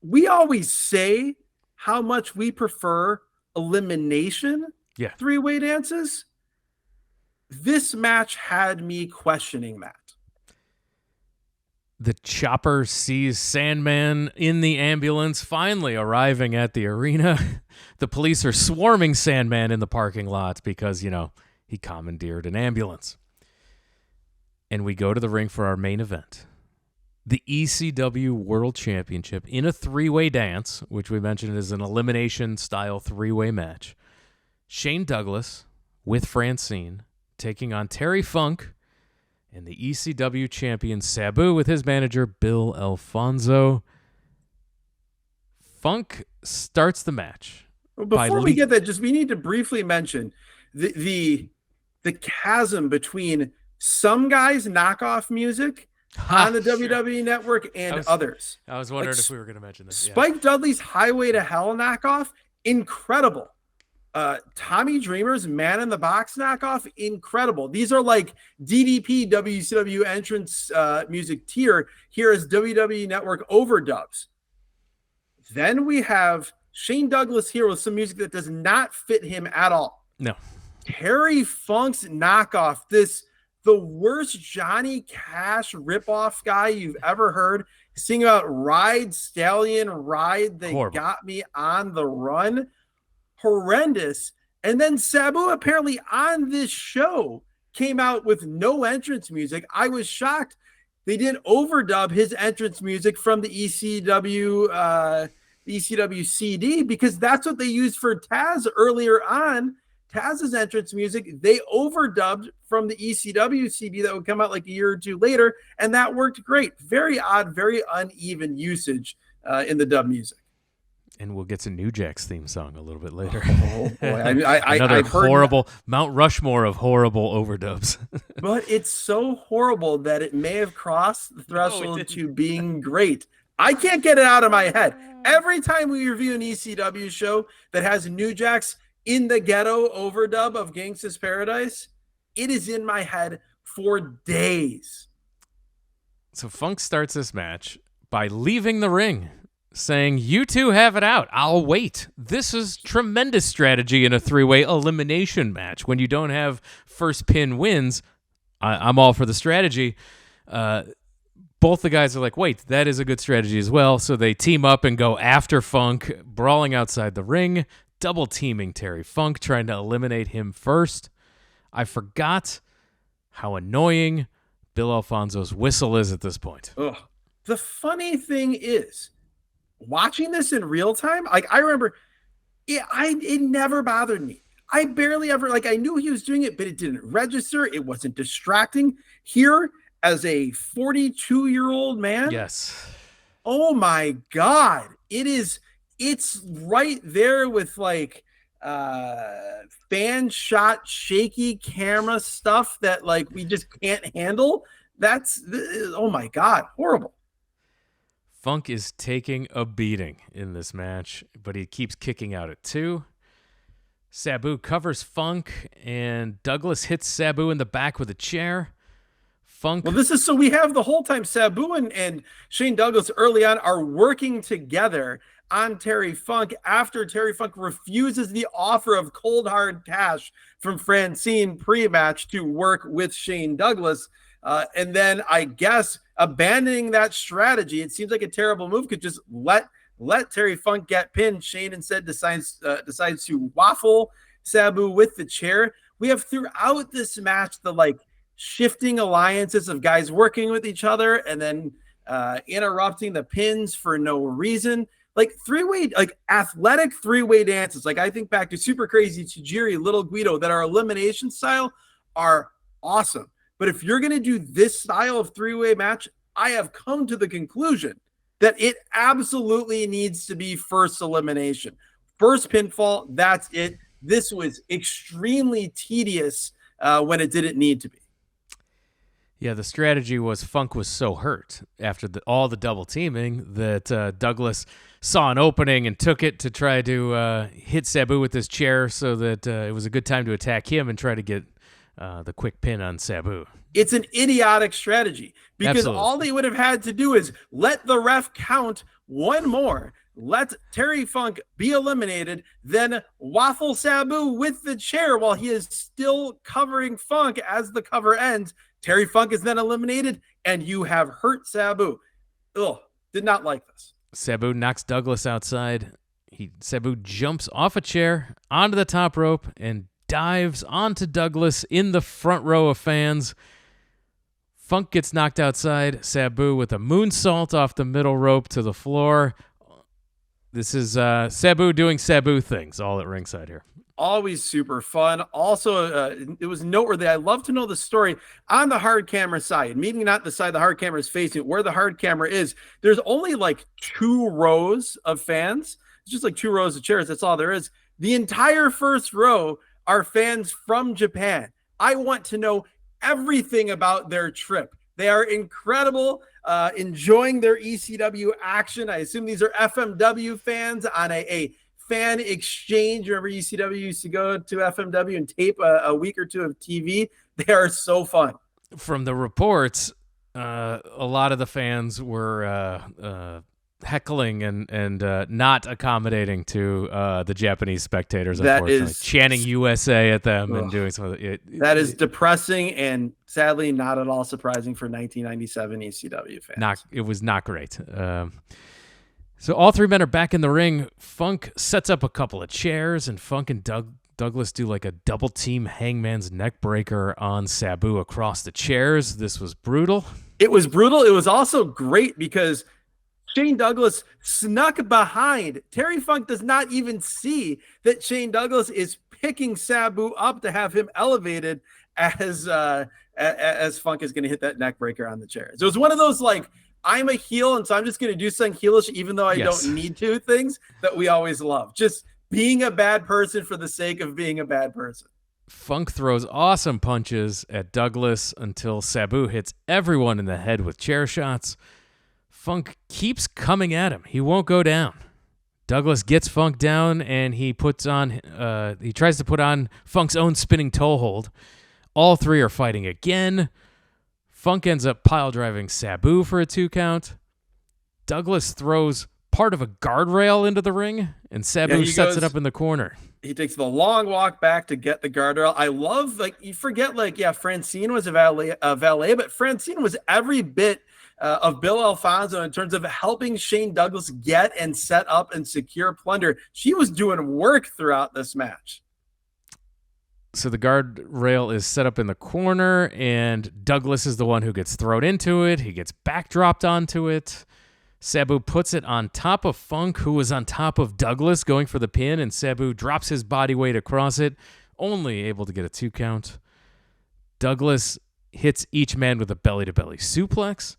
We always say how much we prefer elimination three-way dances. This match had me questioning that. The chopper sees Sandman in the ambulance, finally arriving at the arena. The police are swarming Sandman in the parking lot because, he commandeered an ambulance. And we go to the ring for our main event. The ECW World Championship in a three-way dance, which we mentioned is an elimination-style three-way match. Shane Douglas with Francine taking on Terry Funk and the ECW champion Sabu with his manager Bill Alfonso. Funk starts the match. Before we get that, we need to briefly mention the chasm between some guys' knockoff music on the WWE Network and others. I was wondering if we were going to mention this. Spike Dudley's Highway to Hell knockoff, incredible. Tommy Dreamer's Man in the Box knockoff, incredible. These are like DDP WCW entrance music tier. Here is WWE Network overdubs. Then we have Shane Douglas here with some music that does not fit him at all. No. Terry Funk's knockoff, the worst Johnny Cash ripoff guy you've ever heard, sing about Ride Stallion, Ride, they Horrible. got me on the run. Horrendous. And then Sabu apparently on this show came out with no entrance music. I was shocked they didn't overdub his entrance music from the ECW CD, because that's what they used for Taz earlier on. Taz's entrance music, they overdubbed from the ECW CD that would come out like a year or two later, and that worked great. Very odd, very uneven usage in the dub music. And we'll get to New Jack's theme song a little bit later. Oh, boy. Another horrible Mount Rushmore of horrible overdubs. But it's so horrible that it may have crossed the threshold to being great. I can't get it out of my head. Every time we review an ECW show that has New Jack's In the Ghetto overdub of Gangsta's Paradise, it is in my head for days. So Funk starts this match by leaving the ring, saying, "You two have it out. I'll wait." This is tremendous strategy in a three-way elimination match. When you don't have first pin wins, I'm all for the strategy. Both the guys are like, wait, that is a good strategy as well. So they team up and go after Funk, brawling outside the ring, double teaming Terry Funk, trying to eliminate him first. I forgot how annoying Bill Alfonso's whistle is at this point. Ugh. The funny thing is, watching this in real time, like I remember, it never bothered me. I barely ever, I knew he was doing it, but it didn't register. It wasn't distracting. Here, as a 42-year-old man, yes. Oh my God. It's right there with fan shot, shaky camera stuff that we just can't handle. Oh my God, horrible. Funk is taking a beating in this match, but he keeps kicking out at 2. Sabu covers Funk, and Douglas hits Sabu in the back with a chair. Funk. Well, this is so we have the whole time Sabu and Shane Douglas early on are working together on Terry Funk after Terry Funk refuses the offer of cold hard cash from Francine pre-match to work with Shane Douglas. And then I guess abandoning that strategy, it seems like a terrible move, could just let Terry Funk get pinned. Shane instead decides to waffle Sabu with the chair. We have throughout this match the like shifting alliances of guys working with each other and then interrupting the pins for no reason. Like three-way, like athletic three-way dances. Like I think back to Super Crazy Tajiri, Little Guido, that our elimination style are awesome. But if you're going to do this style of three-way match, I have come to the conclusion that it absolutely needs to be first elimination. First pinfall, that's it. This was extremely tedious when it didn't need to be. Yeah, the strategy was Funk was so hurt after all the double teaming that Douglas saw an opening and took it to try to hit Sabu with his chair so that it was a good time to attack him and try to get the quick pin on Sabu. It's an idiotic strategy because Absolutely. all they would have had to do is let the ref count one more, let Terry Funk be eliminated, then waffle Sabu with the chair while he is still covering Funk as the cover ends. Terry Funk is then eliminated, and you have hurt Sabu. Ugh, did not like this. Sabu knocks Douglas outside. Sabu jumps off a chair onto the top rope and dives onto Douglas in the front row of fans. Funk gets knocked outside. Sabu with a moonsault off the middle rope to the floor. This is Sabu doing Sabu things all at ringside here. Always super fun. Also, it was noteworthy. I love to know the story on the hard camera side, meaning not the side the hard camera is facing, where the hard camera is. There's only like 2 rows of fans. It's just like 2 rows of chairs. That's all there is. The entire first row are fans from Japan. I want to know everything about their trip. They are incredible, enjoying their ECW action. I assume these are FMW fans on a fan exchange. Remember ECW used to go to FMW and tape a week or 2 of TV? They are so fun. From the reports, a lot of the fans were heckling and not accommodating to the Japanese spectators, unfortunately. Chanting USA at them and doing some of it. That is depressing and sadly not at all surprising for 1997 ECW fans. It was not great. So all 3 men are back in the ring. Funk sets up a couple of chairs, and Funk and Douglas do like a double team hangman's neck breaker on Sabu across the chairs. This was brutal. It was brutal. It was also great because Shane Douglas snuck behind. Terry Funk does not even see that Shane Douglas is picking Sabu up to have him elevated as Funk is going to hit that neck breaker on the chairs. It was one of those like, I'm a heel, and so I'm just going to do something heelish, even though I don't need to, things that we always love. Just being a bad person for the sake of being a bad person. Funk throws awesome punches at Douglas until Sabu hits everyone in the head with chair shots. Funk keeps coming at him. He won't go down. Douglas gets Funk down, and he tries to put on Funk's own spinning toe hold. All 3 are fighting again. Funk ends up pile driving Sabu for a 2 count. Douglas throws part of a guardrail into the ring, and Sabu sets it up in the corner. He takes the long walk back to get the guardrail. I love, like, you forget, like, yeah, Francine was a valet, but Francine was every bit of Bill Alfonso in terms of helping Shane Douglas get and set up and secure plunder. She was doing work throughout this match. So the guardrail is set up in the corner, and Douglas is the one who gets thrown into it. He gets backdropped onto it. Sabu puts it on top of Funk, who was on top of Douglas going for the pin, and Sabu drops his body weight across it, only able to get a 2 count. Douglas hits each man with a belly-to-belly suplex.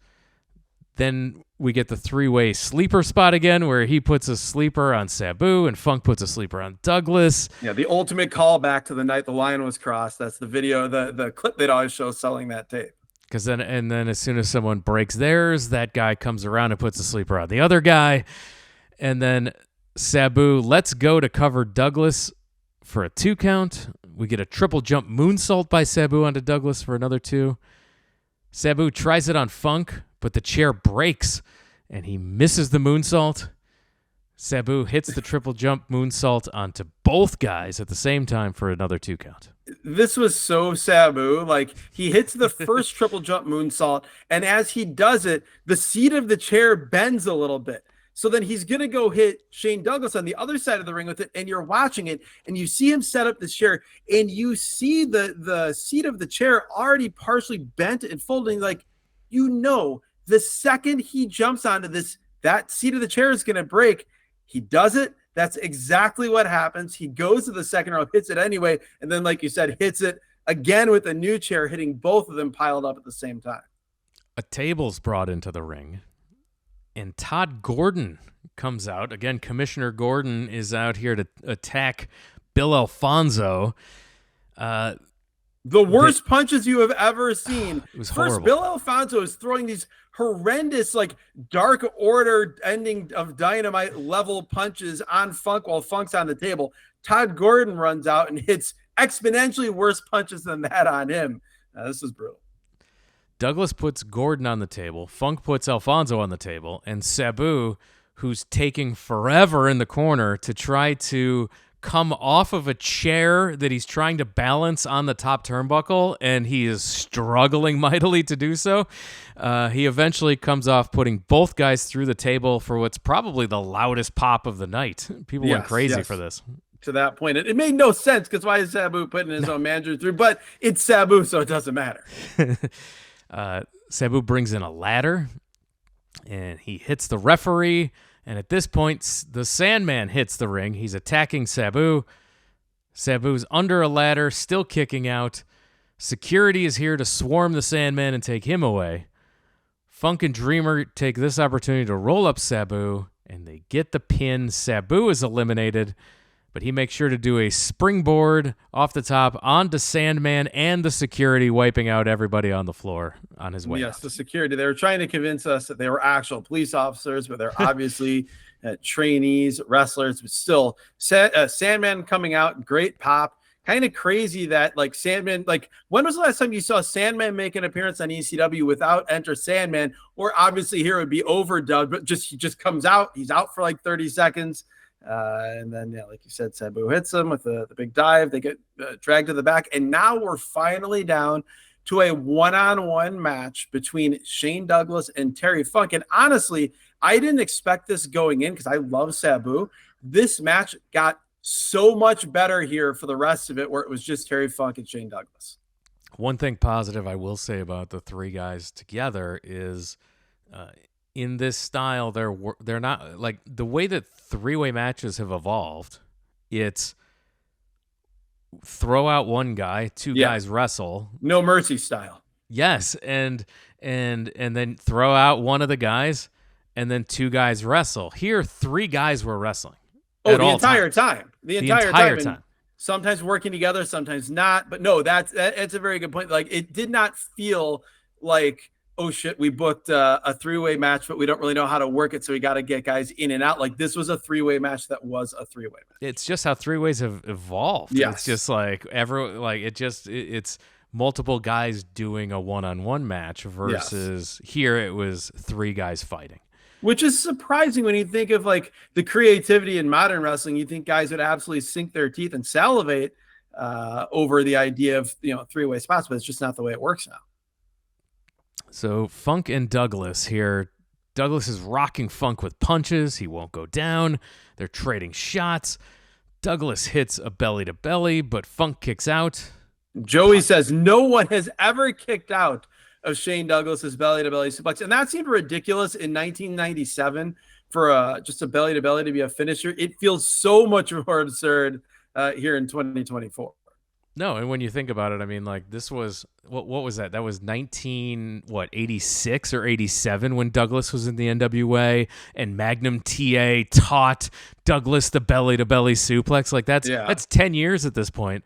Then we get the 3-way sleeper spot again, where he puts a sleeper on Sabu and Funk puts a sleeper on Douglas. Yeah, the ultimate callback to the night the line was crossed. That's the video, the clip they'd always show selling that tape. Because then as soon as someone breaks theirs, that guy comes around and puts a sleeper on the other guy. And then Sabu lets go to cover Douglas for a 2 count. We get a triple jump moonsault by Sabu onto Douglas for another 2. Sabu tries it on Funk, but the chair breaks, and he misses the moonsault. Sabu hits the triple jump moonsault onto both guys at the same time for another 2 count. This was so Sabu. Like, he hits the first triple jump moonsault, and as he does it, the seat of the chair bends a little bit. So then he's going to go hit Shane Douglas on the other side of the ring with it, and you're watching it, and you see him set up the chair, and you see the seat of the chair already partially bent and folding. Like, the second he jumps onto this, that seat of the chair is going to break. He does it. That's exactly what happens. He goes to the second row, hits it anyway, and then, like you said, hits it again with a new chair, hitting both of them piled up at the same time. A table's brought into the ring, and Todd Gordon comes out. Again, Commissioner Gordon is out here to attack Bill Alfonso. The worst punches you have ever seen. It was First, horrible. Bill Alfonso is throwing these horrendous, like, Dark Order ending of Dynamite level punches on Funk while Funk's on the table. Todd Gordon runs out and hits exponentially worse punches than that on him. This is brutal. Douglas puts Gordon on the table. Funk puts Alfonso on the table. And Sabu, who's taking forever in the corner to try to come off of a chair that he's trying to balance on the top turnbuckle, and he is struggling mightily to do so. He eventually comes off putting both guys through the table for what's probably the loudest pop of the night. People went crazy for this. To that point, it made no sense, because why is Sabu putting his own manager through? But it's Sabu, so it doesn't matter. Sabu brings in a ladder, and he hits the referee. And at this point, the Sandman hits the ring. He's attacking Sabu. Sabu's under a ladder, still kicking out. Security is here to swarm the Sandman and take him away. Funk and Dreamer take this opportunity to roll up Sabu, and they get the pin. Sabu is eliminated, but he makes sure to do a springboard off the top onto Sandman and the security, wiping out everybody on the floor on his way out. The security. They were trying to convince us that they were actual police officers, but they're obviously trainees, wrestlers. But still, Sandman coming out, great pop. Kind of crazy that, like, Sandman, like, when was the last time you saw Sandman make an appearance on ECW without Enter Sandman? Or obviously here it would be overdubbed, but he just comes out. He's out for like 30 seconds. And then, like you said, Sabu hits him with the big dive. They get dragged to the back. And now we're finally down to a one-on-one match between Shane Douglas and Terry Funk. And honestly, I didn't expect this going in, because I love Sabu. This match got so much better here for the rest of it, where it was just Terry Funk and Shane Douglas. One thing positive I will say about the three guys together is in this style, they're not, like, the way that three-way matches have evolved. It's throw out one guy, two guys wrestle. No mercy style. Yes, and then throw out one of the guys, and then two guys wrestle. Here, three guys were wrestling. The entire time. The entire time. Sometimes working together, sometimes not. But no, that's a very good point. Like, it did not feel like, oh shit, we booked a three-way match, but we don't really know how to work it, so we got to get guys in and out. Like, this was a three-way match that was a three-way match. It's just how three-ways have evolved. Yes. It's just like it's multiple guys doing a one-on-one match versus here it was three guys fighting. Which is surprising when you think of, like, the creativity in modern wrestling. You think guys would absolutely sink their teeth and salivate over the idea of, three-way spots, but it's just not the way it works now. So Funk and Douglas here. Douglas is rocking Funk with punches. He won't go down. They're trading shots. Douglas hits a belly-to-belly, but Funk kicks out. Joey says no one has ever kicked out of Shane Douglas's belly-to-belly suplex. And that seemed ridiculous in 1997 for just a belly-to-belly to be a finisher. It feels so much more absurd here in 2024. No, and when you think about it, I mean, like, this was what was that? That was 86 or 87 when Douglas was in the NWA, and Magnum TA taught Douglas the belly-to-belly suplex. Like, that's 10 years at this point.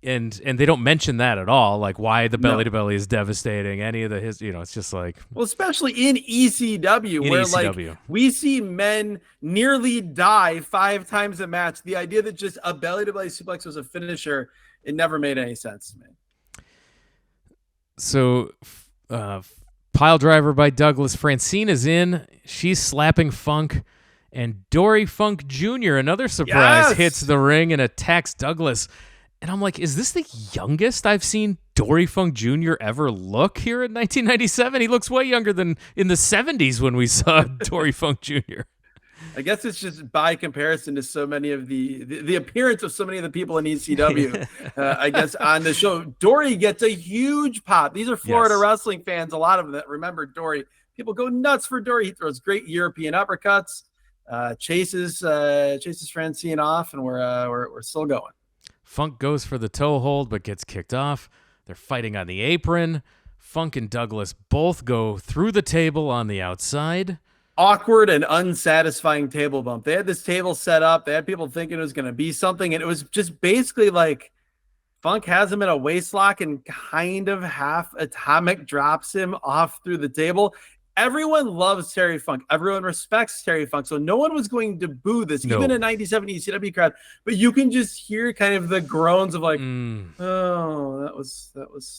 And they don't mention that at all, like why the belly-to-belly is devastating, any of it's just like... Well, especially in ECW, where ECW. Like, we see men nearly die 5 times a match. The idea that just a belly-to-belly suplex was a finisher, it never made any sense to me. So, pile driver by Douglas. Francine is in. She's slapping Funk. And Dory Funk Jr., another surprise, Yes! hits the ring and attacks Douglas. And I'm like, is this the youngest I've seen Dory Funk Jr. ever look here in 1997? He looks way younger than in the 70s when we saw Dory Funk Jr. I guess it's just by comparison to so many of the appearance of so many of the people in ECW, I guess, on the show. Dory gets a huge pop. These are Florida wrestling fans, a lot of them that remember Dory. People go nuts for Dory. He throws great European uppercuts, chases Francine off, and we're still going. Funk goes for the toe hold, but gets kicked off. They're fighting on the apron. Funk and Douglas both go through the table on the outside. Awkward and unsatisfying table bump. They had this table set up. They had people thinking it was going to be something, and it was just basically like Funk has him in a waist lock and kind of half atomic drops him off through the table. Everyone loves Terry Funk. Everyone respects Terry Funk. So no one was going to boo this, even a 97 ECW crowd. But you can just hear kind of the groans of like, oh,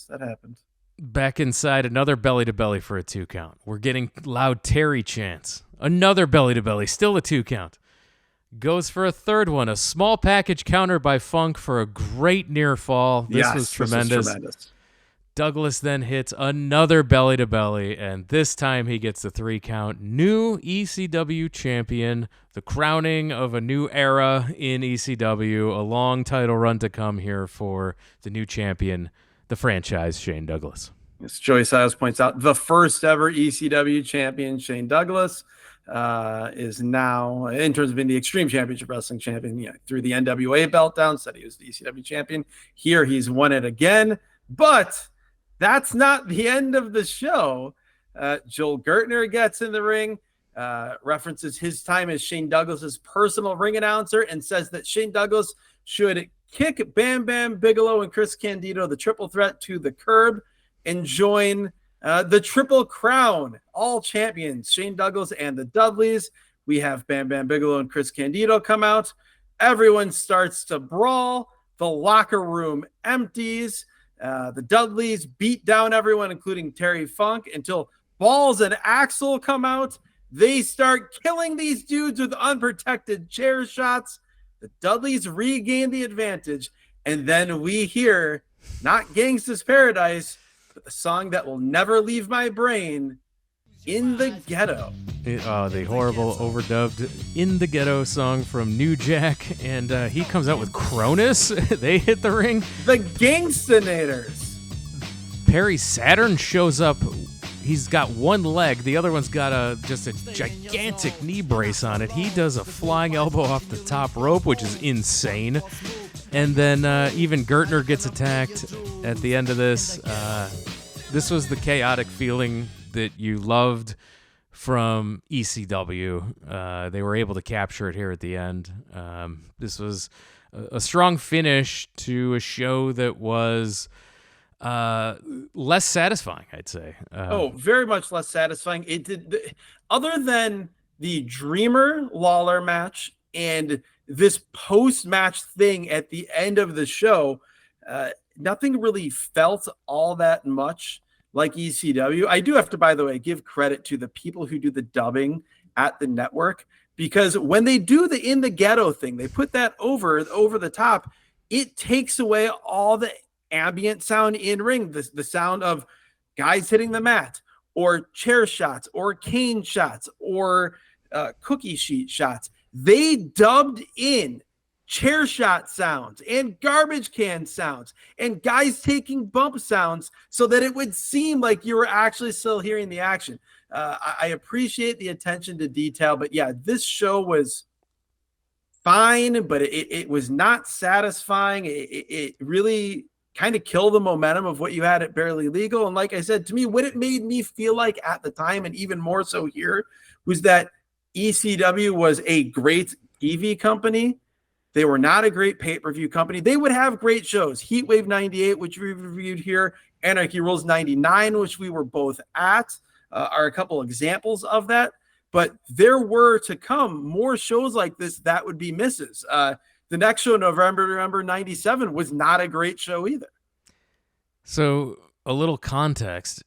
that happened. Back inside, another belly-to-belly for a 2 count. We're getting loud Terry chants. Another belly-to-belly, still a 2 count. Goes for a third one, a small package counter by Funk for a great near fall. This was tremendous. Douglas then hits another belly-to-belly, and this time he gets the 3 count. New ECW champion, the crowning of a new era in ECW, a long title run to come here for the new champion, the franchise, Shane Douglas. As Joey Siles points out, the first ever ECW champion, Shane Douglas, is now, in terms of being the Extreme Championship Wrestling champion, through the NWA belt down, said he was the ECW champion. Here he's won it again, but that's not the end of the show. Joel Gertner gets in the ring, references his time as Shane Douglas's personal ring announcer, and says that Shane Douglas should kick Bam Bam Bigelow and Chris Candido, the triple threat, to the curb and join the Triple Crown, all champions, Shane Douglas and the Dudleys. We have Bam Bam Bigelow and Chris Candido come out. Everyone starts to brawl. The locker room empties. The Dudleys beat down everyone, including Terry Funk, until Balls and Axel come out. They start killing these dudes with unprotected chair shots. The Dudleys regain the advantage, and then we hear not Gangsta's Paradise, but the song that will never leave my brain, In the Ghetto. The horrible overdubbed In the Ghetto song from New Jack, and he comes out with Cronus. They hit the ring. The Gangstanators. Perry Saturn shows up. He's got one leg. The other one's got just a gigantic knee brace on it. He does a flying elbow off the top rope, which is insane. And then even Gertner gets attacked at the end of this. This was the chaotic feeling that you loved from ECW. They were able to capture it here at the end. This was a strong finish to a show that was less satisfying, I'd say. Very much less satisfying. It did, other than the Dreamer Lawler match and this post-match thing at the end of the show, nothing really felt all that much like ECW. I do have to, by the way, give credit to the people who do the dubbing at the network, because when they do the In the Ghetto thing, they put that over the top. It takes away all the ambient sound in ring, the sound of guys hitting the mat, or chair shots, or cane shots, or cookie sheet shots. They dubbed in chair shot sounds and garbage can sounds and guys taking bump sounds so that it would seem like you were actually still hearing the action. I appreciate the attention to detail, but yeah, this show was fine, but it was not satisfying. It really kind of killed the momentum of what you had at Barely Legal. And like I said, to me, what it made me feel like at the time, and even more so here, was that ECW was a great TV company. They were not a great pay-per-view company. They would have great shows. Heatwave 98, which we reviewed here, Anarchy Rules 99, which we were both at, are a couple examples of that. But there were to come more shows like this that would be misses. The next show, November 97, was not a great show either. So a little context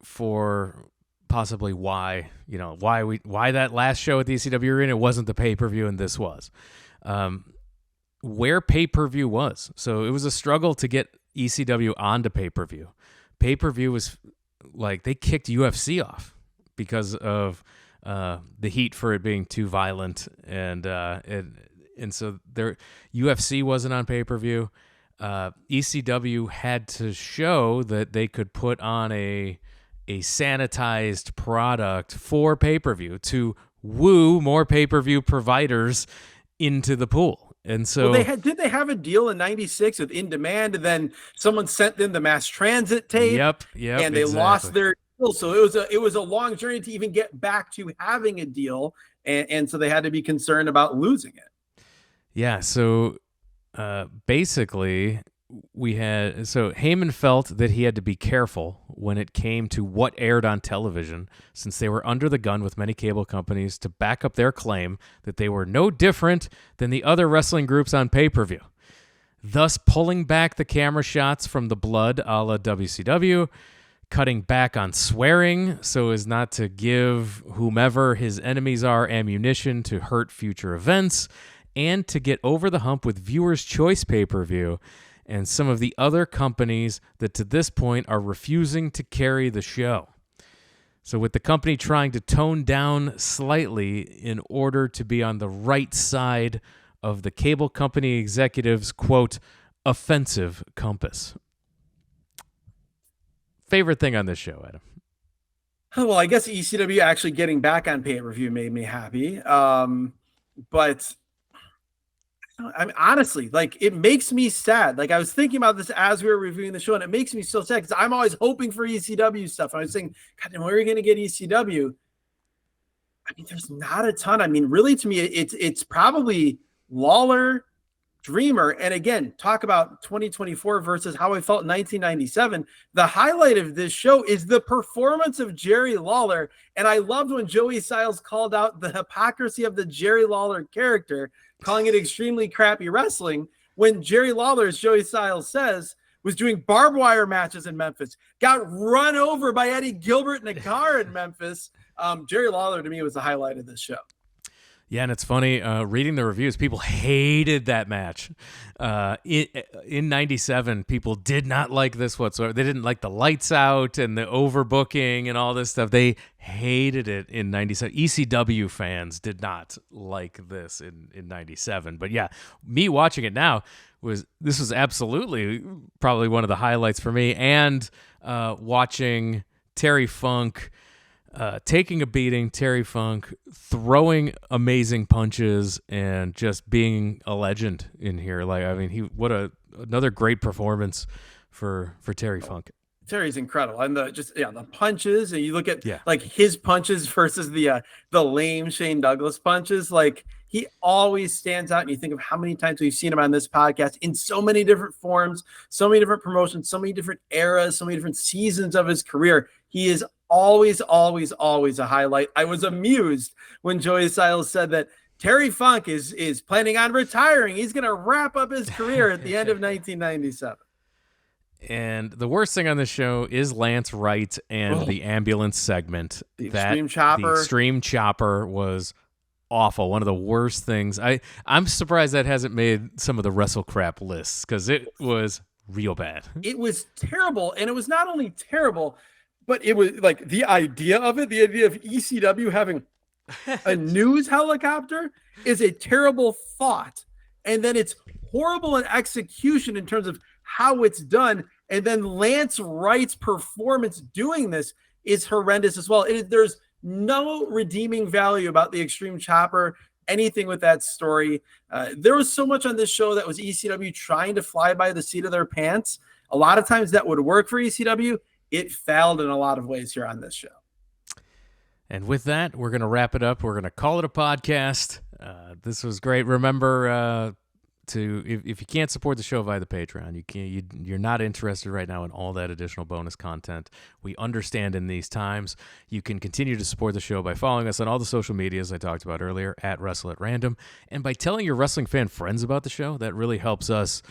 for possibly why that last show at the ECW Arena wasn't the pay-per-view and this was. Where pay-per-view was. So it was a struggle to get ECW onto pay-per-view. Pay-per-view was like they kicked UFC off because of the heat for it being too violent, and so their UFC wasn't on pay-per-view. ECW had to show that they could put on a sanitized product for pay-per-view to woo more pay-per-view providers into the pool. And so did they have a deal in '96 with In Demand, and then someone sent them the mass transit tape? Yep, and they lost their deal. So it was a long journey to even get back to having a deal, and so they had to be concerned about losing it. Yeah, so basically Heyman felt that he had to be careful when it came to what aired on television, since they were under the gun with many cable companies to back up their claim that they were no different than the other wrestling groups on pay-per-view, thus pulling back the camera shots from the blood a la WCW, cutting back on swearing so as not to give whomever his enemies are ammunition to hurt future events, and to get over the hump with Viewers' Choice pay-per-view and some of the other companies that to this point are refusing to carry the show. So with the company trying to tone down slightly in order to be on the right side of the cable company executives' quote, offensive compass. Favorite thing on this show, Adam? Well, I guess ECW actually getting back on pay-per-view made me happy. But I mean, honestly, like, it makes me sad. Like, I was thinking about this as we were reviewing the show, and it makes me so sad because I'm always hoping for ECW stuff. And I was thinking, God damn, where are you going to get ECW? I mean, there's not a ton. I mean, really, to me, it's probably Lawler, Dreamer, and again, talk about 2024 versus how I felt in 1997. The highlight of this show is the performance of Jerry Lawler, and I loved when Joey Styles called out the hypocrisy of the Jerry Lawler character, calling it extremely crappy wrestling, when Jerry Lawler, as Joey Styles says, was doing barbed wire matches in Memphis, got run over by Eddie Gilbert in a car in Memphis. Jerry Lawler, to me, was the highlight of this show. Yeah, and it's funny, reading the reviews, people hated that match. In 97, people did not like this whatsoever. They didn't like the lights out and the overbooking and all this stuff. They hated it in 97. ECW fans did not like this in 97. But yeah, me watching it now, this was absolutely probably one of the highlights for me. And watching Terry Funk taking a beating, Terry Funk throwing amazing punches and just being a legend in here. Like, I mean, another great performance for Terry Funk. Terry's incredible, and the punches, and you look at like his punches versus the lame Shane Douglas punches. Like, he always stands out, and you think of how many times we've seen him on this podcast in so many different forms, so many different promotions, so many different eras, so many different seasons of his career. He is always, always, always a highlight. I was amused when Joey Styles said that Terry Funk is planning on retiring. He's going to wrap up his career at the end of 1997. And the worst thing on this show is Lance Wright and the ambulance segment. The Extreme Chopper. The Extreme Chopper was awful. One of the worst things. I'm surprised that hasn't made some of the Wrestle Crap lists, because it was real bad. It was terrible. And it was not only terrible, but it was like the idea of ECW having a news helicopter is a terrible thought. And then it's horrible in execution in terms of how it's done. And then Lance Wright's performance doing this is horrendous as well. There's no redeeming value about the Extreme Chopper, anything with that story. There was so much on this show that was ECW trying to fly by the seat of their pants. A lot of times that would work for ECW. It failed in a lot of ways here on this show. And with that, we're going to wrap it up. We're going to call it a podcast. This was great. Remember, if you can't support the show via the Patreon, you're not interested right now in all that additional bonus content. We understand in these times. You can continue to support the show by following us on all the social medias I talked about earlier, at Wrestle at Random, and by telling your wrestling fan friends about the show. That really helps us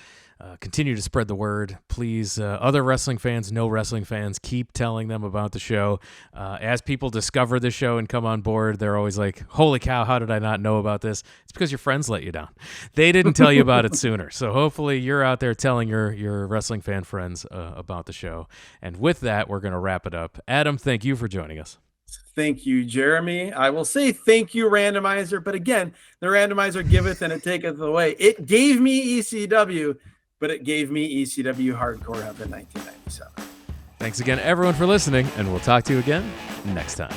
Continue to spread the word. Please, other wrestling fans, no wrestling fans, keep telling them about the show. As people discover the show and come on board, they're always like, holy cow, how did I not know about this? It's because your friends let you down. They didn't tell you about it sooner. So hopefully you're out there telling your wrestling fan friends about the show. And with that, we're going to wrap it up. Adam, thank you for joining us. Thank you, Jeremy. I will say thank you, randomizer. But again, the randomizer giveth and it taketh away. It gave me ECW, but it gave me ECW Hardcore Hub in 1997. Thanks again, everyone, for listening, and we'll talk to you again next time.